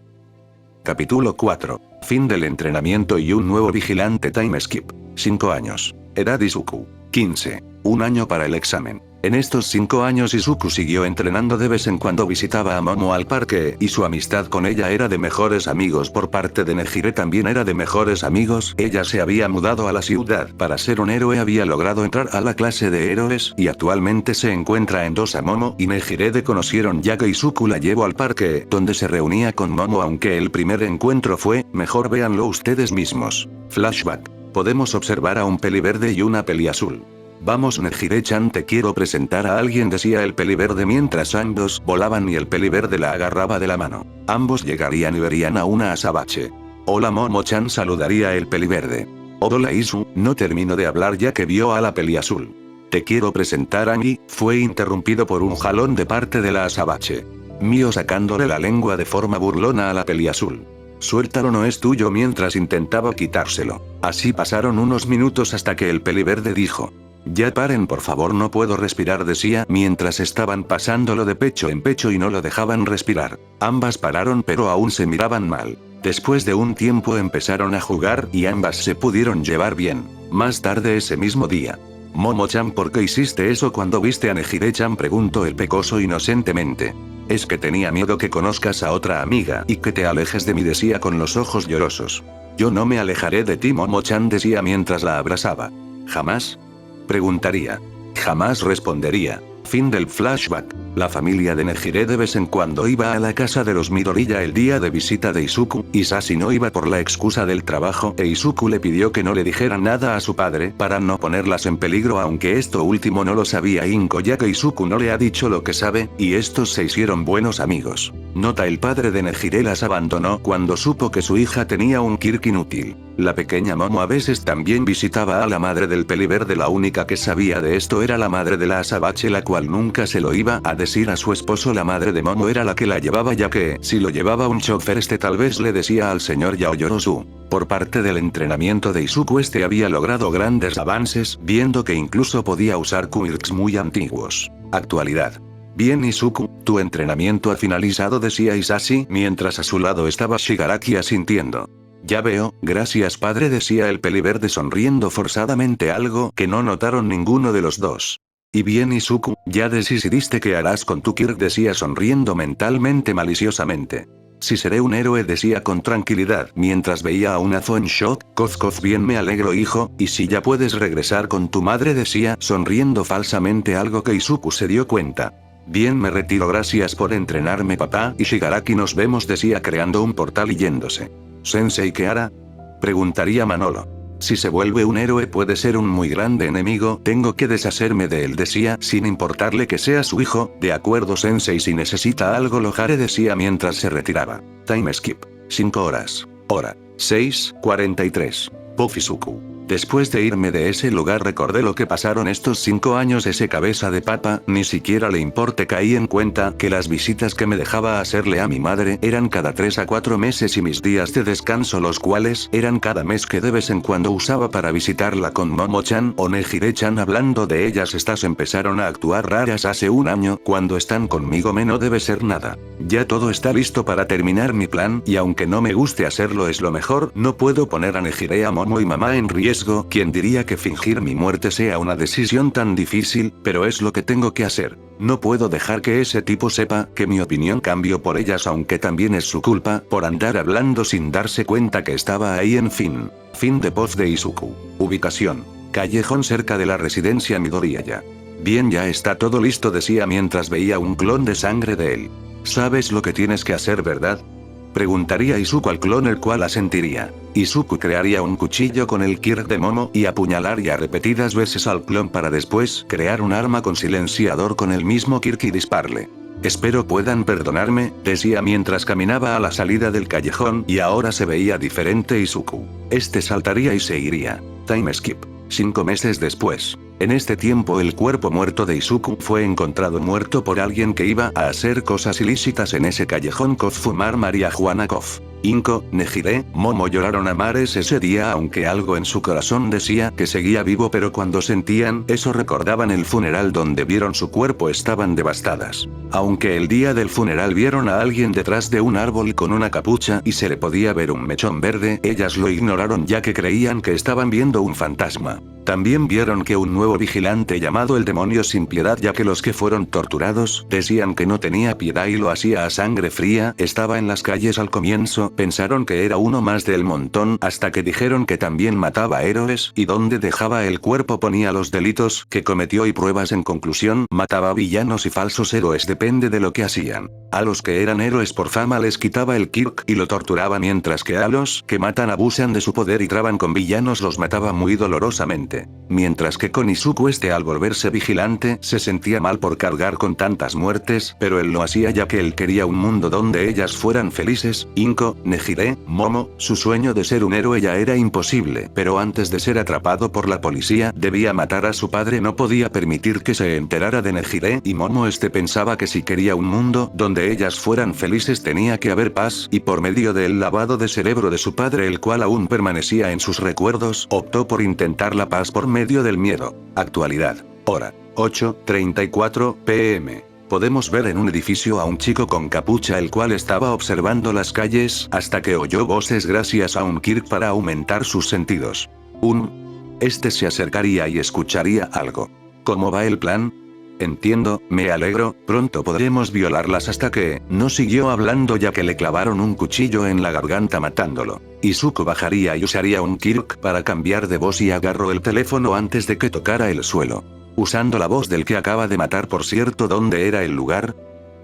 Capítulo 4. Fin del entrenamiento y un nuevo vigilante time skip. 5 años. Edad Izuku. 15. Un año para el examen. En estos 5 años Izuku siguió entrenando de vez en cuando visitaba a Momo al parque y su amistad con ella era de mejores amigos por parte de Nejire también era de mejores amigos, ella se había mudado a la ciudad para ser un héroe había logrado entrar a la clase de héroes y actualmente se encuentra en dos a Momo y Nejire de conocieron ya que Izuku la llevó al parque donde se reunía con Momo aunque el primer encuentro fue, mejor véanlo ustedes mismos. Flashback. Podemos observar a un peliverde y una peliazul. Vamos Nejire-chan te quiero presentar a alguien decía el peliverde mientras ambos volaban y el peliverde la agarraba de la mano. Ambos llegarían y verían a una azabache. Hola Momo-chan saludaría el peliverde. Hola Isu, no termino de hablar ya que vio a la peliazul. Te quiero presentar a Angie, fue interrumpido por un jalón de parte de la azabache. Mio sacándole la lengua de forma burlona a la peliazul. Suéltalo no es tuyo mientras intentaba quitárselo. Así pasaron unos minutos hasta que el peliverde dijo. Ya paren por favor no puedo respirar decía mientras estaban pasándolo de pecho en pecho y no lo dejaban respirar. Ambas pararon pero aún se miraban mal. Después de un tiempo empezaron a jugar y ambas se pudieron llevar bien. Más tarde ese mismo día. Momo-chan ¿por qué hiciste eso cuando viste a Nejire-chan? Preguntó el pecoso inocentemente. Es que tenía miedo que conozcas a otra amiga y que te alejes de mí decía con los ojos llorosos. Yo no me alejaré de ti Momo-chan decía mientras la abrazaba. ¿Jamás? Preguntaría. Jamás respondería. Fin del flashback. La familia de Nejire de vez en cuando iba a la casa de los Midoriya el día de visita de Izuku, Isashi no iba por la excusa del trabajo e Izuku le pidió que no le dijera nada a su padre para no ponerlas en peligro aunque esto último no lo sabía Inko ya que Izuku no le ha dicho lo que sabe, y estos se hicieron buenos amigos. Nota el padre de Nejire las abandonó cuando supo que su hija tenía un quirk inútil. La pequeña Momo a veces también visitaba a la madre del peliverde la única que sabía de esto era la madre de la azabache la cual nunca se lo iba a decir a su esposo la madre de Momo era la que la llevaba ya que si lo llevaba un chofer tal vez le decía al señor Yaoyorozu. Por parte del entrenamiento de Izuku había logrado grandes avances viendo que incluso podía usar quirks muy antiguos. Actualidad. Bien Izuku, tu entrenamiento ha finalizado decía Isashi mientras a su lado estaba Shigaraki asintiendo. Ya veo, gracias padre decía el peliverde sonriendo forzadamente algo que no notaron ninguno de los dos. Y bien Izuku, ya decidiste qué harás con tu quirk decía sonriendo mentalmente maliciosamente. Si seré un héroe decía con tranquilidad mientras veía a un Azo en shock, coz bien me alegro hijo, y si ya puedes regresar con tu madre decía sonriendo falsamente algo que Izuku se dio cuenta. Bien me retiro gracias por entrenarme papá y Shigaraki nos vemos decía creando un portal y yéndose. ¿Sensei qué hará? Preguntaría Manolo. Si se vuelve un héroe puede ser un muy grande enemigo, tengo que deshacerme de él decía sin importarle que sea su hijo, de acuerdo sensei si necesita algo lo haré decía mientras se retiraba. Time skip. 5 horas. Hora. 6:43. Pofizuku. Después de irme de ese lugar recordé lo que pasaron estos 5 años ese cabeza de papa, ni siquiera le importe caí en cuenta que las visitas que me dejaba hacerle a mi madre eran cada 3 a 4 meses y mis días de descanso los cuales eran cada mes que de vez en cuando usaba para visitarla con Momo-chan o Nejire-chan hablando de ellas estas empezaron a actuar raras hace un año cuando están conmigo no debe ser nada. Ya todo está listo para terminar mi plan y aunque no me guste hacerlo es lo mejor no puedo poner a Nejire a Momo y mamá en riesgo riesgo. ¿Quién diría que fingir mi muerte sea una decisión tan difícil? Pero es lo que tengo que hacer. No puedo dejar que ese tipo sepa que mi opinión cambió por ellas, aunque también es su culpa por andar hablando sin darse cuenta que estaba ahí. En fin. Fin de post de Izuku. Ubicación: callejón cerca de la residencia Midoriyaya. Bien, ya está todo listo, decía mientras veía un clon de sangre de él. ¿Sabes lo que tienes que hacer, verdad? Preguntaría Izuku al clon, el cual asentiría. Izuku crearía un cuchillo con el Kirk de Momo y apuñalaría repetidas veces al clon para después crear un arma con silenciador con el mismo Kirk y dispararle. Espero puedan perdonarme, decía mientras caminaba a la salida del callejón, y ahora se veía diferente Izuku. Este saltaría y se iría. Time skip. 5 meses después. En este tiempo el cuerpo muerto de Izuku fue encontrado muerto por alguien que iba a hacer cosas ilícitas en ese callejón. Kof, fumar marihuana. Kof. Inko, Nejire, Momo lloraron a mares ese día, aunque algo en su corazón decía que seguía vivo, pero cuando sentían eso recordaban el funeral donde vieron su cuerpo, estaban devastadas. Aunque el día del funeral vieron a alguien detrás de un árbol con una capucha y se le podía ver un mechón verde, ellas lo ignoraron ya que creían que estaban viendo un fantasma. También vieron que un nuevo vigilante llamado el demonio sin piedad, ya que los que fueron torturados decían que no tenía piedad y lo hacía a sangre fría, estaba en las calles al comienzo. Pensaron que era uno más del montón hasta que dijeron que también mataba héroes y donde dejaba el cuerpo ponía los delitos que cometió y pruebas. En conclusión, mataba villanos y falsos héroes, depende de lo que hacían. A los que eran héroes por fama les quitaba el Kirk y lo torturaba, mientras que a los que matan abusan de su poder y traban con villanos los mataba muy dolorosamente. Mientras que con Izuku, al volverse vigilante se sentía mal por cargar con tantas muertes, pero él lo hacía ya que él quería un mundo donde ellas fueran felices. Inko, Nejire, Momo, su sueño de ser un héroe ya era imposible, pero antes de ser atrapado por la policía debía matar a su padre, no podía permitir que se enterara de Nejire y Momo. Pensaba que si quería un mundo donde ellas fueran felices tenía que haber paz, y por medio del lavado de cerebro de su padre, el cual aún permanecía en sus recuerdos, optó por intentar la paz por medio del miedo. Actualidad. Hora: 8:34 p.m. Podemos ver en un edificio a un chico con capucha, el cual estaba observando las calles hasta que oyó voces gracias a un Kirk para aumentar sus sentidos. Se acercaría y escucharía algo. ¿Cómo va el plan? Entiendo, me alegro, pronto podremos violarlas. Hasta que no siguió hablando ya que le clavaron un cuchillo en la garganta matándolo. Izuku bajaría y usaría un Kirk para cambiar de voz y agarró el teléfono antes de que tocara el suelo. Usando la voz del que acaba de matar, por cierto, ¿dónde era el lugar?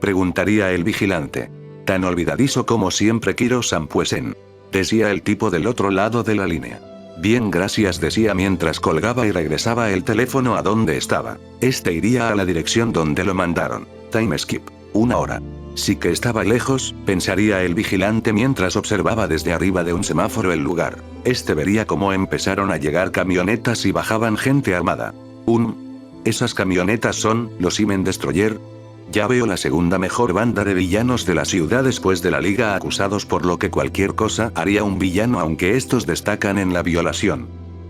Preguntaría el vigilante. Tan olvidadizo como siempre, Kiro-san, pues decía el tipo del otro lado de la línea. Bien, gracias, decía mientras colgaba y regresaba el teléfono a donde estaba. Iría a la dirección donde lo mandaron. Time skip. 1 hora. Sí que estaba lejos, pensaría el vigilante mientras observaba desde arriba de un semáforo el lugar. Vería cómo empezaron a llegar camionetas y bajaban gente armada. Esas camionetas son los Seamen Destroyer. Ya veo la segunda mejor banda de villanos de la ciudad después de la Liga, acusados por lo que cualquier cosa haría un villano, aunque estos destacan en la violación.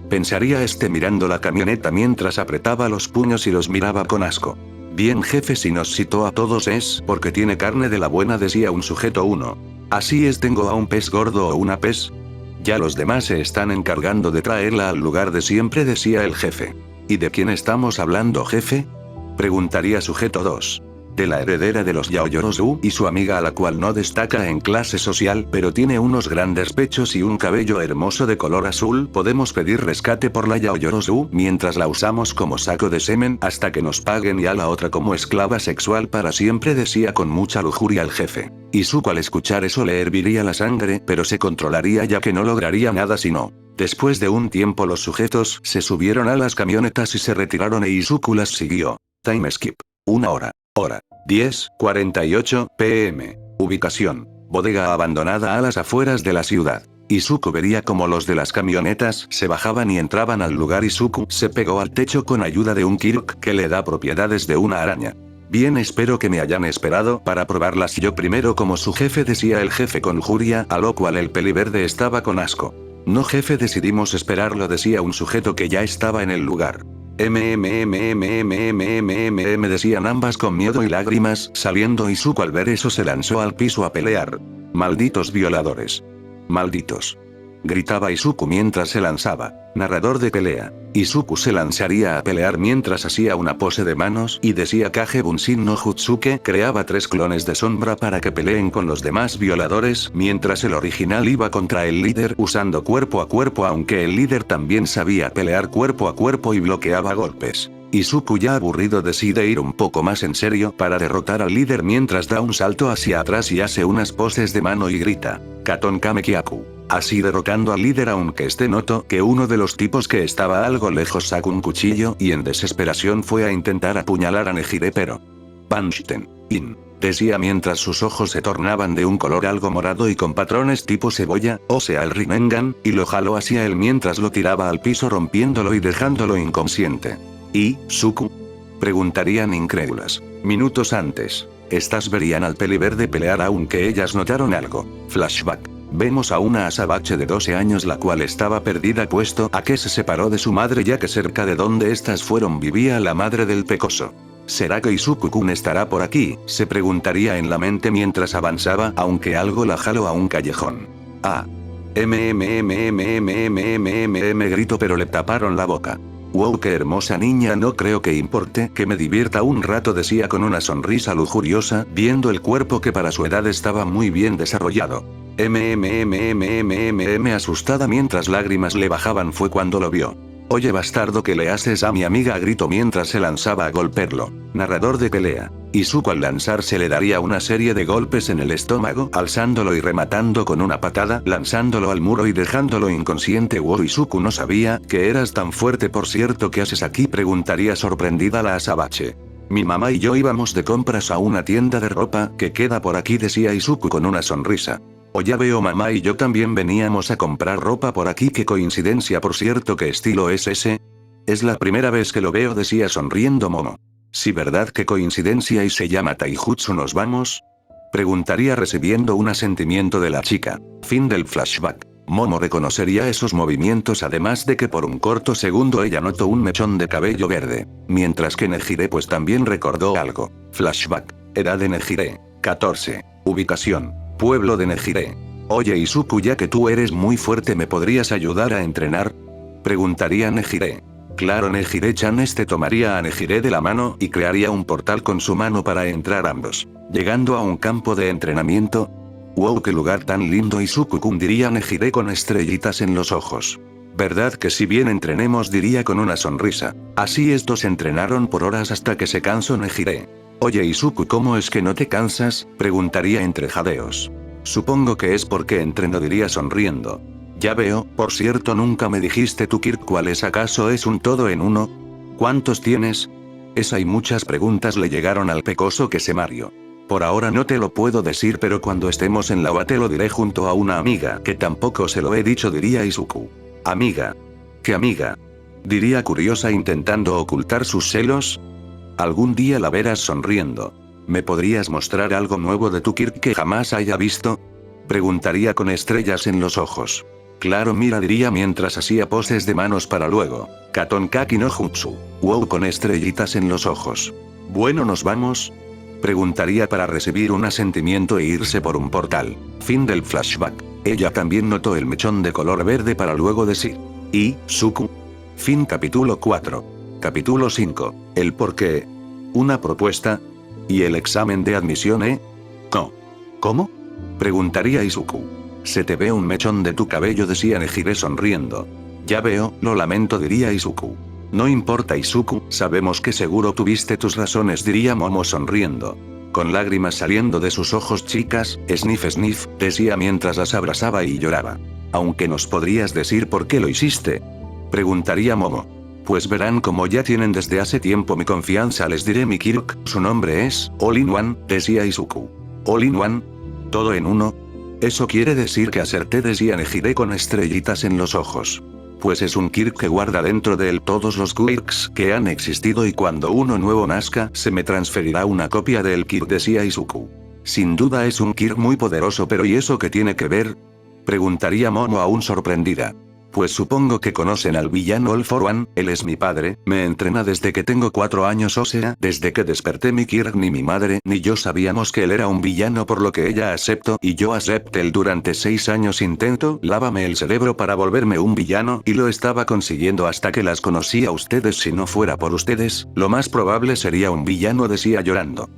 Pensaría mirando la camioneta mientras apretaba los puños y los miraba con asco. Bien, jefe, si nos citó a todos es porque tiene carne de la buena, decía un sujeto 1. Así es, tengo a un pez gordo o una pez. Ya los demás se están encargando de traerla al lugar de siempre, decía el jefe. ¿Y de quién estamos hablando, jefe? Preguntaría sujeto 2. De la heredera de los Yaoyorozu y su amiga, a la cual no destaca en clase social, pero tiene unos grandes pechos y un cabello hermoso de color azul. Podemos pedir rescate por la Yaoyorozu mientras la usamos como saco de semen hasta que nos paguen, y a la otra como esclava sexual para siempre, decía con mucha lujuria el jefe. Izuku al escuchar eso le herviría la sangre, pero se controlaría ya que no lograría nada si no. Después de un tiempo los sujetos se subieron a las camionetas y se retiraron e Izuku las siguió. Time skip. 1 hora. Hora: 10:48 p.m. Ubicación: bodega abandonada a las afueras de la ciudad. Izuku vería como los de las camionetas se bajaban y entraban al lugar. Izuku se pegó al techo con ayuda de un Kirk que le da propiedades de una araña. Bien, espero que me hayan esperado para probarlas yo primero como su jefe, decía el jefe con lujuria, a lo cual el peliverde estaba con asco. No, jefe, decidimos esperarlo, decía un sujeto que ya estaba en el lugar. Decían ambas con miedo y lágrimas, saliendo. Izuku al ver eso se lanzó al piso a pelear. Malditos violadores. Malditos. Gritaba Izuku mientras se lanzaba. Narrador de pelea. Izuku se lanzaría a pelear mientras hacía una pose de manos y decía Kage Bunshin no Jutsuke creaba 3 clones de sombra para que peleen con los demás violadores mientras el original iba contra el líder usando cuerpo a cuerpo aunque el líder también sabía pelear cuerpo a cuerpo y bloqueaba golpes. Izuku ya aburrido decide ir un poco más en serio para derrotar al líder mientras da un salto hacia atrás y hace unas poses de mano y grita, Katon Kamekyaku. Así derrotando al líder aunque notó que uno de los tipos que estaba algo lejos sacó un cuchillo y en desesperación fue a intentar apuñalar a Nejire pero... Punchten, in, decía mientras sus ojos se tornaban de un color algo morado y con patrones tipo cebolla, o sea el Rinnegan, y lo jaló hacia él mientras lo tiraba al piso rompiéndolo y dejándolo inconsciente. ¿Y, Suku? Preguntarían incrédulas. Minutos antes. Estas verían al peliverde pelear aunque ellas notaron algo. Flashback. Vemos a una azabache de 12 años la cual estaba perdida puesto a que se separó de su madre ya que cerca de donde estas fueron vivía la madre del pecoso. ¿Será que Izuku-kun estará por aquí? Se preguntaría en la mente mientras avanzaba aunque algo la jaló a un callejón. Ah. Grito pero le taparon la boca. Wow, qué hermosa niña, no creo que importe que me divierta un rato, decía con una sonrisa lujuriosa, viendo el cuerpo que para su edad estaba muy bien desarrollado. Asustada mientras lágrimas le bajaban fue cuando lo vio. Oye bastardo, ¿qué le haces a mi amiga? Gritó mientras se lanzaba a golpearlo. Narrador de pelea. Izuku al lanzarse le daría una serie de golpes en el estómago, alzándolo y rematando con una patada, lanzándolo al muro y dejándolo inconsciente. Wow, Izuku no sabía que eras tan fuerte. Por cierto, ¿qué haces aquí? Preguntaría sorprendida la azabache. Mi mamá y yo íbamos de compras a una tienda de ropa que queda por aquí, decía Izuku con una sonrisa. Oh, ya veo, mamá y yo también veníamos a comprar ropa por aquí. Qué coincidencia, por cierto, ¿qué estilo es ese? Es la primera vez que lo veo, decía sonriendo Momo. Sí, verdad, qué coincidencia. ¿Y se llama Taijutsu? ¿Nos vamos? Preguntaría recibiendo un asentimiento de la chica. Fin del flashback. Momo reconocería esos movimientos además de que por un corto segundo ella notó un mechón de cabello verde. Mientras que Nejire pues también recordó algo. Flashback. Edad de Nejire. 14. Ubicación. Pueblo de Nejire. Oye Izuku, ya que tú eres muy fuerte, ¿me podrías ayudar a entrenar? Preguntaría Nejire. Claro, Nejire-chan. Tomaría a Nejire de la mano y crearía un portal con su mano para entrar ambos. Llegando a un campo de entrenamiento. Wow, qué lugar tan lindo, Izuku-kun, diría Nejire con estrellitas en los ojos. ¿Verdad que si bien entrenemos? Diría con una sonrisa. Así estos entrenaron por horas hasta que se cansó Nejire. Oye Izuku, ¿cómo es que no te cansas? Preguntaría entre jadeos. Supongo que es porque entreno, diría sonriendo. Ya veo, por cierto, nunca me dijiste tu Kirk cuál es. ¿Acaso es un todo en uno? ¿Cuántos tienes? Esa y muchas preguntas le llegaron al pecoso que se Mario. Por ahora no te lo puedo decir, pero cuando estemos en la OA te lo diré junto a una amiga que tampoco se lo he dicho, diría Izuku. ¿Amiga? ¿Qué amiga? Diría curiosa intentando ocultar sus celos. Algún día la verás sonriendo. ¿Me podrías mostrar algo nuevo de tu Kirk que jamás haya visto? Preguntaría con estrellas en los ojos. Claro, mira, diría mientras hacía poses de manos para luego. Katon Kaki no Jutsu. Wow, con estrellitas en los ojos. Bueno, ¿nos vamos? Preguntaría para recibir un asentimiento e irse por un portal. Fin del flashback. Ella también notó el mechón de color verde para luego decir. ¿Y, Suku? Fin capítulo 4. Capítulo 5. El porqué. Una propuesta. ¿Y el examen de admisión, No. ¿Cómo? Preguntaría Izuku. Se te ve un mechón de tu cabello, decía Nejire sonriendo. Ya veo, lo lamento, diría Izuku. No importa Izuku, sabemos que seguro tuviste tus razones, diría Momo sonriendo. Con lágrimas saliendo de sus ojos chicas, sniff sniff, decía mientras las abrazaba y lloraba. Aunque nos podrías decir por qué lo hiciste. Preguntaría Momo. Pues verán, como ya tienen desde hace tiempo mi confianza, les diré mi Kirk, su nombre es All-in-One, decía Izuku. ¿All-in-One? ¿Todo en uno? Eso quiere decir que acerté, decía Nejire con estrellitas en los ojos. Pues es un Kirk que guarda dentro de él todos los Quirks que han existido y cuando uno nuevo nazca, se me transferirá una copia del Kirk, decía Izuku. Sin duda es un Kirk muy poderoso, pero ¿y eso qué tiene que ver? Preguntaría Momo aún sorprendida. Pues supongo que conocen al villano All for One, él es mi padre, me entrena desde que tengo 4 años, o sea, desde que desperté. Mi Kirk ni mi madre ni yo sabíamos que él era un villano, por lo que ella aceptó y yo acepté. Él durante 6 años intento lávame el cerebro para volverme un villano y lo estaba consiguiendo hasta que las conocí a ustedes. Si no fuera por ustedes, lo más probable sería un villano, decía llorando.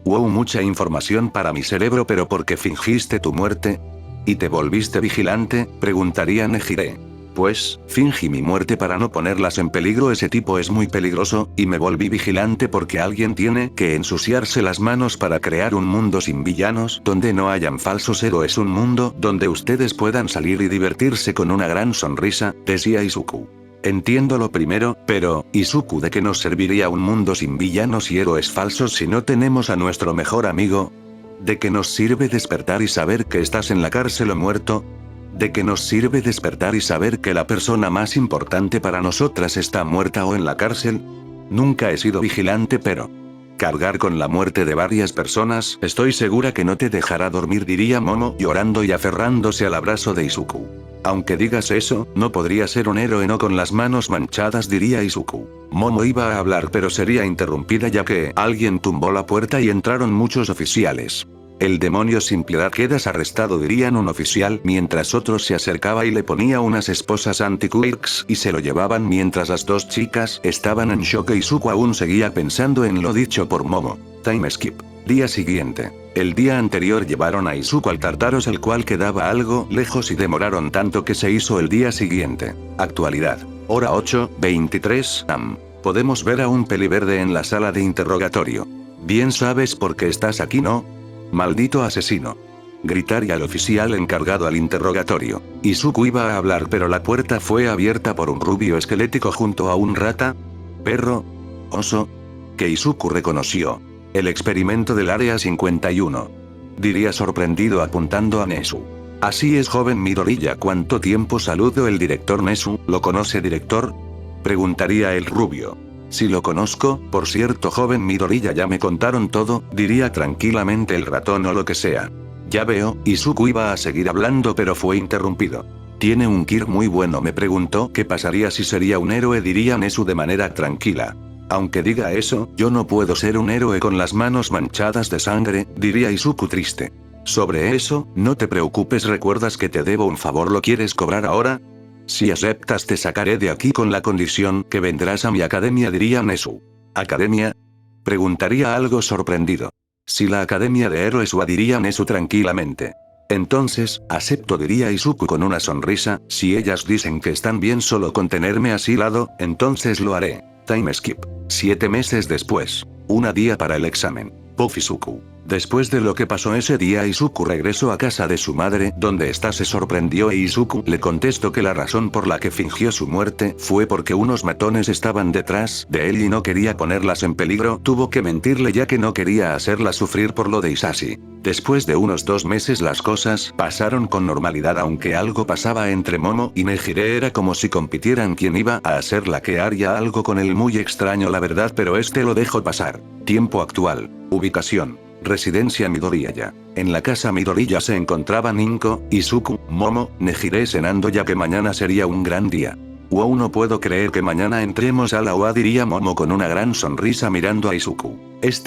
Wow, mucha información para mi cerebro, pero ¿por qué fingiste tu muerte? ¿Y te volviste vigilante?, preguntaría Nejire. Pues, fingí mi muerte para no ponerlas en peligro. Ese tipo es muy peligroso, y me volví vigilante porque alguien tiene que ensuciarse las manos para crear un mundo sin villanos, donde no hayan falsos héroes, un mundo donde ustedes puedan salir y divertirse con una gran sonrisa, decía Izuku. Entiendo lo primero, pero, Izuku, ¿de qué nos serviría un mundo sin villanos y héroes falsos si no tenemos a nuestro mejor amigo? ¿De qué nos sirve despertar y saber que estás en la cárcel o muerto? ¿De qué nos sirve despertar y saber que la persona más importante para nosotras está muerta o en la cárcel? Nunca he sido vigilante, pero cargar con la muerte de varias personas, estoy segura que no te dejará dormir, diría Momo, llorando y aferrándose al abrazo de Izuku. Aunque digas eso, no podría ser un héroe no con las manos manchadas, diría Izuku. Momo iba a hablar pero sería interrumpida ya que alguien tumbó la puerta y entraron muchos oficiales. El demonio sin piedad, quedas arrestado, dirían un oficial mientras otro se acercaba y le ponía unas esposas anti-quirks y se lo llevaban mientras las dos chicas estaban en shock. Izuku aún seguía pensando en lo dicho por Momo. Time skip. Día siguiente. El día anterior llevaron a Izuku al Tartaros, el cual quedaba algo lejos y demoraron tanto que se hizo el día siguiente. Actualidad. Hora 8:23 am. Podemos ver a un peliverde en la sala de interrogatorio. Bien sabes por qué estás aquí, ¿no? Maldito asesino. Gritaría al oficial encargado al interrogatorio. Izuku iba a hablar pero la puerta fue abierta por un rubio esquelético junto a un rata, perro, oso, que Izuku reconoció. El experimento del Área 51. Diría sorprendido apuntando a Nezu. Así es, joven Midoriya. ¿Cuánto tiempo? Saludo. El director Nezu. ¿Lo conoce, director? Preguntaría el rubio. Si lo conozco, por cierto, joven Midoriya, ya me contaron todo, diría tranquilamente el ratón o lo que sea. Ya veo. Izuku iba a seguir hablando pero fue interrumpido. Tiene un Kirk muy bueno. Me preguntó qué pasaría si sería un héroe, diría Nezu de manera tranquila. Aunque diga eso, yo no puedo ser un héroe con las manos manchadas de sangre, diría Izuku triste. Sobre eso, no te preocupes, recuerdas que te debo un favor, ¿lo quieres cobrar ahora? Si aceptas te sacaré de aquí con la condición que vendrás a mi academia, diría Nezu. ¿Academia? Preguntaría algo sorprendido. Si la academia de héroes, diría Nezu tranquilamente. Entonces, acepto, diría Izuku con una sonrisa. Si ellas dicen que están bien solo con tenerme asilado, entonces lo haré. Time skip. 7 meses después. Un día para el examen. Puff Izuku. Después de lo que pasó ese día, Izuku regresó a casa de su madre. ¿Dónde está?, se sorprendió e Izuku le contestó que la razón por la que fingió su muerte fue porque unos matones estaban detrás de él y no quería ponerlas en peligro. Tuvo que mentirle ya que no quería hacerla sufrir por lo de Isashi. Después de unos 2 meses las cosas pasaron con normalidad, aunque algo pasaba entre Momo y Nejire. Era como si compitieran quién iba a hacer la que haría algo con él muy extraño la verdad, pero lo dejó pasar. Tiempo actual. Ubicación. Residencia Midoriya. En la casa Midoriya se encontraban Inko, Izuku, Momo, Nejire cenando ya que mañana sería un gran día. Wow, no puedo creer que mañana entremos a la UA, diría Momo con una gran sonrisa mirando a Izuku.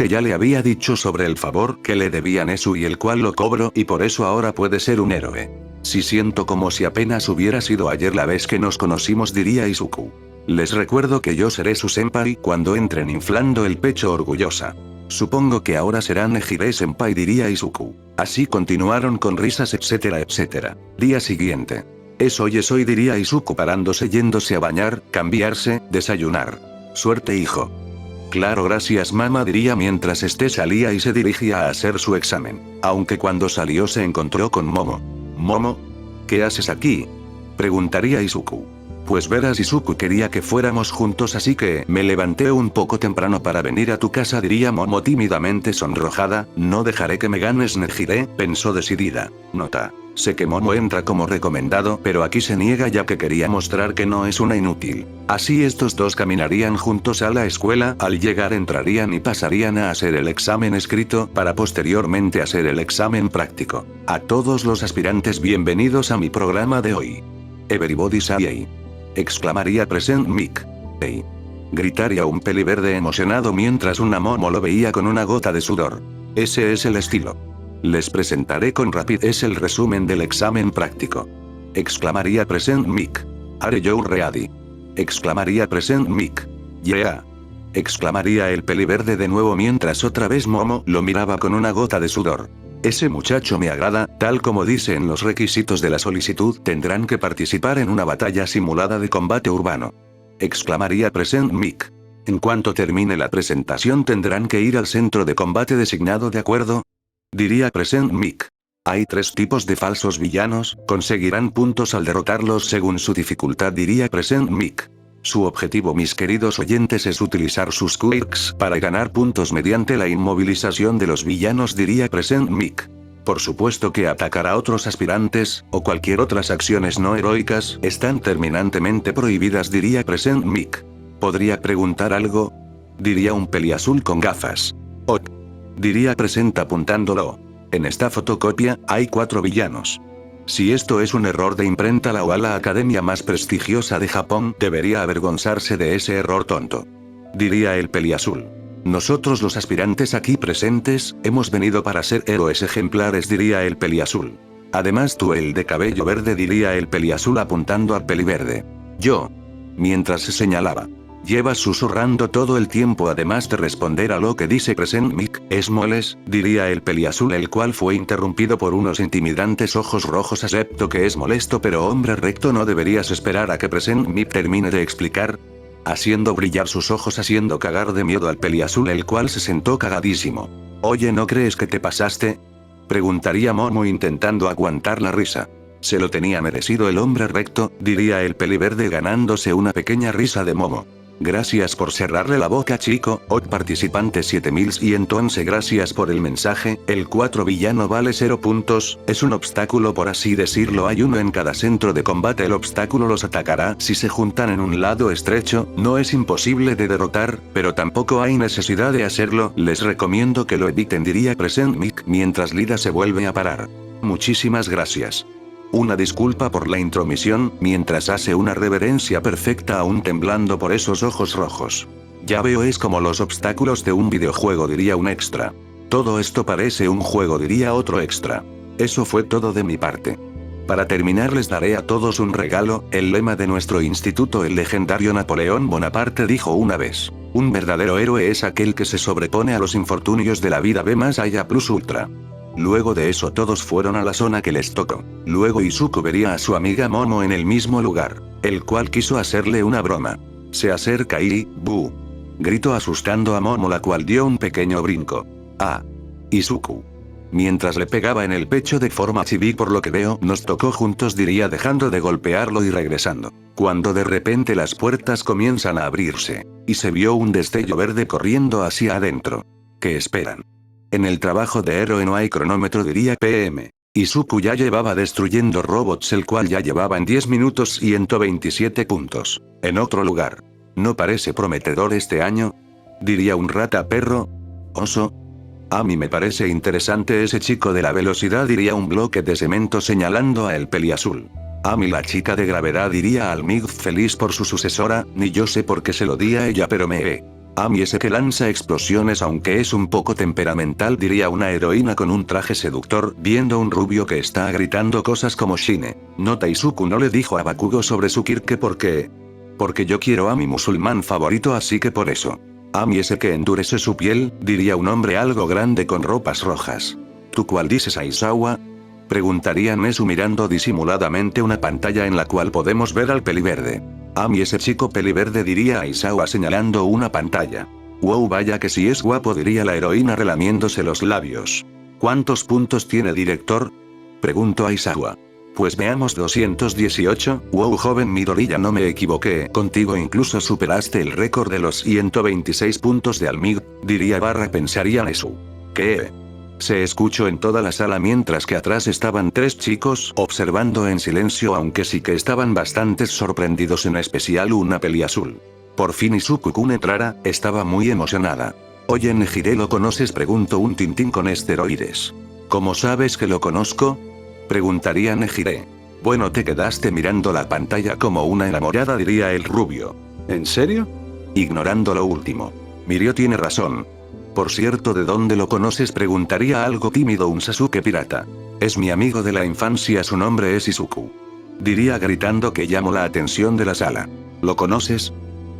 Ya le había dicho sobre el favor que le debía Nezu y el cual lo cobró y por eso ahora puede ser un héroe. Sí, siento como si apenas hubiera sido ayer la vez que nos conocimos, diría Izuku. Les recuerdo que yo seré su senpai cuando entren, inflando el pecho orgullosa. Supongo que ahora será Nejire senpai, diría Izuku. Así continuaron con risas, etcétera, etcétera. Día siguiente. Es hoy, diría Izuku parándose, yéndose a bañar, cambiarse, desayunar. Suerte, hijo. Claro, gracias mamá, diría mientras salía y se dirigía a hacer su examen. Aunque cuando salió se encontró con Momo. Momo, ¿qué haces aquí?, preguntaría Izuku. Pues verás, Izuku quería que fuéramos juntos, así que me levanté un poco temprano para venir a tu casa, diría Momo tímidamente sonrojada. No dejaré que me ganes, Nejire, pensó decidida. Nota. Sé que Momo entra como recomendado, pero aquí se niega ya que quería mostrar que no es una inútil. Así estos dos caminarían juntos a la escuela, al llegar entrarían y pasarían a hacer el examen escrito, para posteriormente hacer el examen práctico. A todos los aspirantes, bienvenidos a mi programa de hoy. Everybody say. Exclamaría Present Mic. Hey. Gritaría un peliverde emocionado mientras una Momo lo veía con una gota de sudor. Ese es el estilo. Les presentaré con rapidez el resumen del examen práctico. Exclamaría Present Mic. Are you ready? Exclamaría Present Mic. Yeah. Exclamaría el peliverde de nuevo mientras otra vez Momo lo miraba con una gota de sudor. Ese muchacho me agrada, tal como dice en los requisitos de la solicitud, tendrán que participar en una batalla simulada de combate urbano. Exclamaría Present Mic. En cuanto termine la presentación tendrán que ir al centro de combate designado, ¿de acuerdo? Diría Present Mic. Hay 3 tipos de falsos villanos, conseguirán puntos al derrotarlos según su dificultad, diría Present Mic. Su objetivo, mis queridos oyentes, es utilizar sus quirks para ganar puntos mediante la inmovilización de los villanos, diría Present Mic. Por supuesto que atacar a otros aspirantes, o cualquier otras acciones no heroicas, están terminantemente prohibidas, diría Present Mic. ¿Podría preguntar algo? Diría un peliazul con gafas. Ok. Diría Present apuntándolo. En esta fotocopia, hay 4 villanos. Si esto es un error de imprenta, la OA, la academia más prestigiosa de Japón, debería avergonzarse de ese error tonto. Diría el peliazul. Nosotros los aspirantes aquí presentes, hemos venido para ser héroes ejemplares, diría el peliazul. Además tú, el de cabello verde, diría el peliazul apuntando al peliverde. Yo. Mientras se señalaba. Llevas susurrando todo el tiempo además de responder a lo que dice Present Mic, es moles, diría el peliazul, el cual fue interrumpido por unos intimidantes ojos rojos. Acepto que es molesto, pero hombre recto, no deberías esperar a que Present Mic termine de explicar. Haciendo brillar sus ojos, haciendo cagar de miedo al peliazul, el cual se sentó cagadísimo. Oye, ¿no crees que te pasaste? Preguntaría Momo intentando aguantar la risa. Se lo tenía merecido el hombre recto, diría el peliverde ganándose una pequeña risa de Momo. Gracias por cerrarle la boca, chico. Participante 7111, gracias por el mensaje. El 4 villano vale 0 puntos, es un obstáculo por así decirlo, hay uno en cada centro de combate. El obstáculo los atacará si se juntan en un lado estrecho, no es imposible de derrotar, pero tampoco hay necesidad de hacerlo, les recomiendo que lo eviten, diría Present Mic mientras Lida se vuelve a parar. Muchísimas gracias. Una disculpa por la intromisión, mientras hace una reverencia perfecta aún temblando por esos ojos rojos. Ya veo, es como los obstáculos de un videojuego, diría un extra. Todo esto parece un juego, diría otro extra. Eso fue todo de mi parte. Para terminar les daré a todos un regalo, el lema de nuestro instituto, el legendario Napoleón Bonaparte dijo una vez. Un verdadero héroe es aquel que se sobrepone a los infortunios de la vida, ve más allá plus ultra. Luego de eso todos fueron a la zona que les tocó. Luego Izuku vería a su amiga Momo en el mismo lugar, el cual quiso hacerle una broma. Se acerca y ¡bu! Gritó asustando a Momo, la cual dio un pequeño brinco. ¡Ah! Izuku. Mientras le pegaba en el pecho de forma chibi, por lo que veo, nos tocó juntos, diría dejando de golpearlo y regresando. Cuando de repente las puertas comienzan a abrirse, y se vio un destello verde corriendo hacia adentro. ¿Qué esperan? En el trabajo de héroe no hay cronómetro, diría PM. Izuku ya llevaba destruyendo robots, el cual ya llevaba en 10 minutos 127 puntos. En otro lugar. ¿No parece prometedor este año? Diría un rata perro. Oso. A mí me parece interesante ese chico de la velocidad, diría un bloque de cemento señalando a el peliazul. A mí la chica de gravedad, diría Almig feliz por su sucesora, ni yo sé por qué se lo di a ella, pero me A mí ese que lanza explosiones aunque es un poco temperamental, diría una heroína con un traje seductor, viendo un rubio que está gritando cosas como Shine. Nota: Izuku no le dijo a Bakugo sobre su kirke porque yo quiero a mi musulmán favorito, así que por eso. A mí ese que endurece su piel, diría un hombre algo grande con ropas rojas. ¿Tú cuál dices, Aizawa? Preguntaría Nezu mirando disimuladamente una pantalla en la cual podemos ver al peliverde. A mí ese chico peliverde, diría Aizawa señalando una pantalla. Wow, vaya que sí es guapo, diría la heroína relamiéndose los labios. ¿Cuántos puntos tiene, director? Preguntó Aizawa. Pues veamos, 218, wow joven Midori, ya no me equivoqué, contigo incluso superaste el récord de los 126 puntos de Almig, diría barra pensaría Nezu. ¿Qué? Se escuchó en toda la sala mientras que atrás estaban 3 chicos observando en silencio, aunque sí que estaban bastante sorprendidos, en especial una peliazul. Por fin Izuku-kun entrara, estaba muy emocionada. Oye Nejire, ¿lo conoces?, preguntó un Tintín con esteroides. ¿Cómo sabes que lo conozco? Preguntaría Nejire. Bueno, te quedaste mirando la pantalla como una enamorada, diría el rubio. ¿En serio? Ignorando lo último. Mirio tiene razón. Por cierto, ¿de dónde lo conoces?, preguntaría algo tímido un Sasuke pirata. Es mi amigo de la infancia, su nombre es Izuku. Diría gritando que llamó la atención de la sala. ¿Lo conoces?,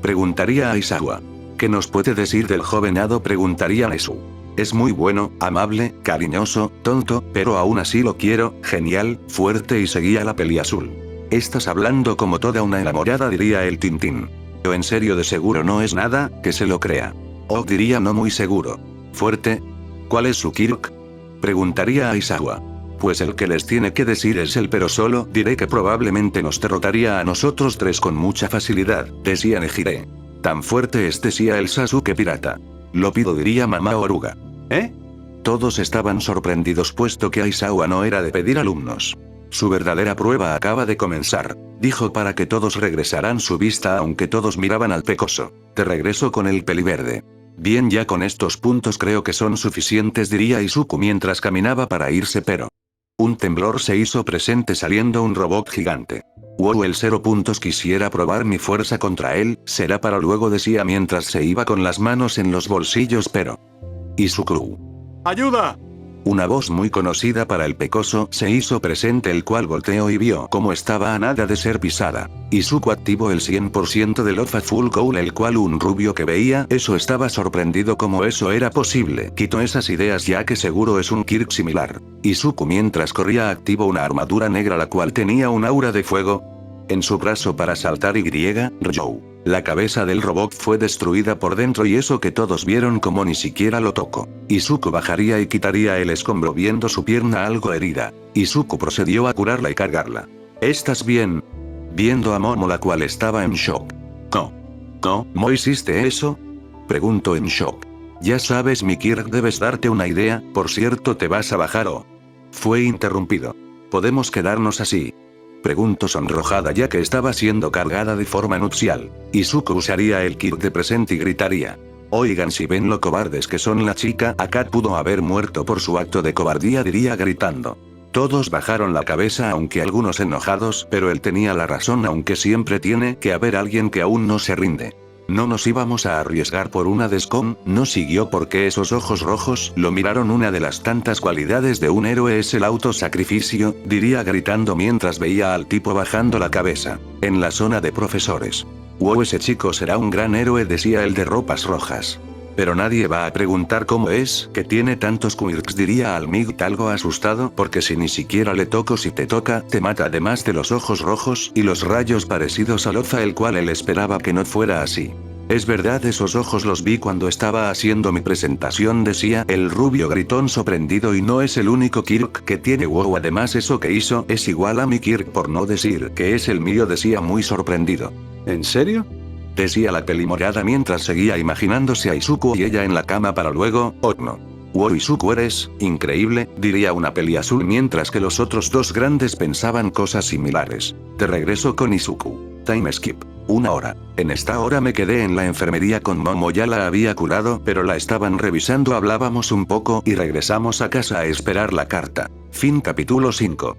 preguntaría a Aizawa. ¿Qué nos puede decir del joven hado?, preguntaría Nezu. Es muy bueno, amable, cariñoso, tonto, pero aún así lo quiero, genial, fuerte y seguía la peli azul. Estás hablando como toda una enamorada, diría el Tintín. Yo en serio, de seguro no es nada, que se lo crea. O diría no muy seguro. ¿Fuerte? ¿Cuál es su quirk?, preguntaría a Aizawa. Pues el que les tiene que decir es él, pero solo diré que probablemente nos derrotaría a nosotros tres con mucha facilidad, decía Nejire. Tan fuerte es, decía el Sasuke pirata. Lo pido, diría mamá oruga. ¿Eh? Todos estaban sorprendidos puesto que Aizawa no era de pedir alumnos. Su verdadera prueba acaba de comenzar, dijo para que todos regresaran su vista, aunque todos miraban al pecoso. Te regreso con el peliverde. Bien, ya con estos puntos creo que son suficientes, diría Izuku mientras caminaba para irse, pero un temblor se hizo presente saliendo un robot gigante. Wow, el 0 puntos, quisiera probar mi fuerza contra él, será para luego, decía mientras se iba con las manos en los bolsillos, pero Izuku. ¡Ayuda! Una voz muy conocida para el pecoso se hizo presente, el cual volteó y vio cómo estaba a nada de ser pisada. Izuku activó el 100% del Ofa Full Cowl, el cual un rubio que veía eso estaba sorprendido como eso era posible. Quitó esas ideas ya que seguro es un quirk similar. Izuku mientras corría activó una armadura negra la cual tenía un aura de fuego en su brazo para saltar y Ryou. La cabeza del robot fue destruida por dentro y eso que todos vieron como ni siquiera lo tocó. Izuku bajaría y quitaría el escombro viendo su pierna algo herida. Izuku procedió a curarla y cargarla. ¿Estás bien?, viendo a Momo, la cual estaba en shock. ¿Cómo hiciste eso?, preguntó en shock. Ya sabes, mi Kirk, debes darte una idea. Por cierto, ¿te vas a bajar o...? Fue interrumpido. ¿Podemos quedarnos así?, preguntó sonrojada ya que estaba siendo cargada de forma nupcial. Izuku usaría el kit de presente y gritaría. Oigan, si ven lo cobardes que son, la chica acá pudo haber muerto por su acto de cobardía, diría gritando. Todos bajaron la cabeza, aunque algunos enojados, pero él tenía la razón, aunque siempre tiene que haber alguien que aún no se rinde. No nos íbamos a arriesgar por una descom, no siguió, porque esos ojos rojos lo miraron. Una de las tantas cualidades de un héroe es el autosacrificio, diría gritando mientras veía al tipo bajando la cabeza, en la zona de profesores. Wow, ese chico será un gran héroe, decía el de ropas rojas. Pero nadie va a preguntar cómo es que tiene tantos quirks, diría Almigt algo asustado, porque si ni siquiera le toco, si te toca, te mata, además de los ojos rojos y los rayos parecidos al Ofa, el cual él esperaba que no fuera así. Es verdad, esos ojos los vi cuando estaba haciendo mi presentación, decía el rubio gritón sorprendido, y no es el único Kirk que tiene. Wow, además eso que hizo es igual a mi Kirk, por no decir que es el mío, decía muy sorprendido. ¿En serio?, decía la pelimorada mientras seguía imaginándose a Izuku y ella en la cama para luego, oh no. Wow, Izuku, eres increíble, diría una peli azul mientras que los otros dos grandes pensaban cosas similares. Te regreso con Izuku. Time skip. 1 hora. En esta hora me quedé en la enfermería con Momo, ya la había curado, pero la estaban revisando, hablábamos un poco y regresamos a casa a esperar la carta. Fin capítulo 5.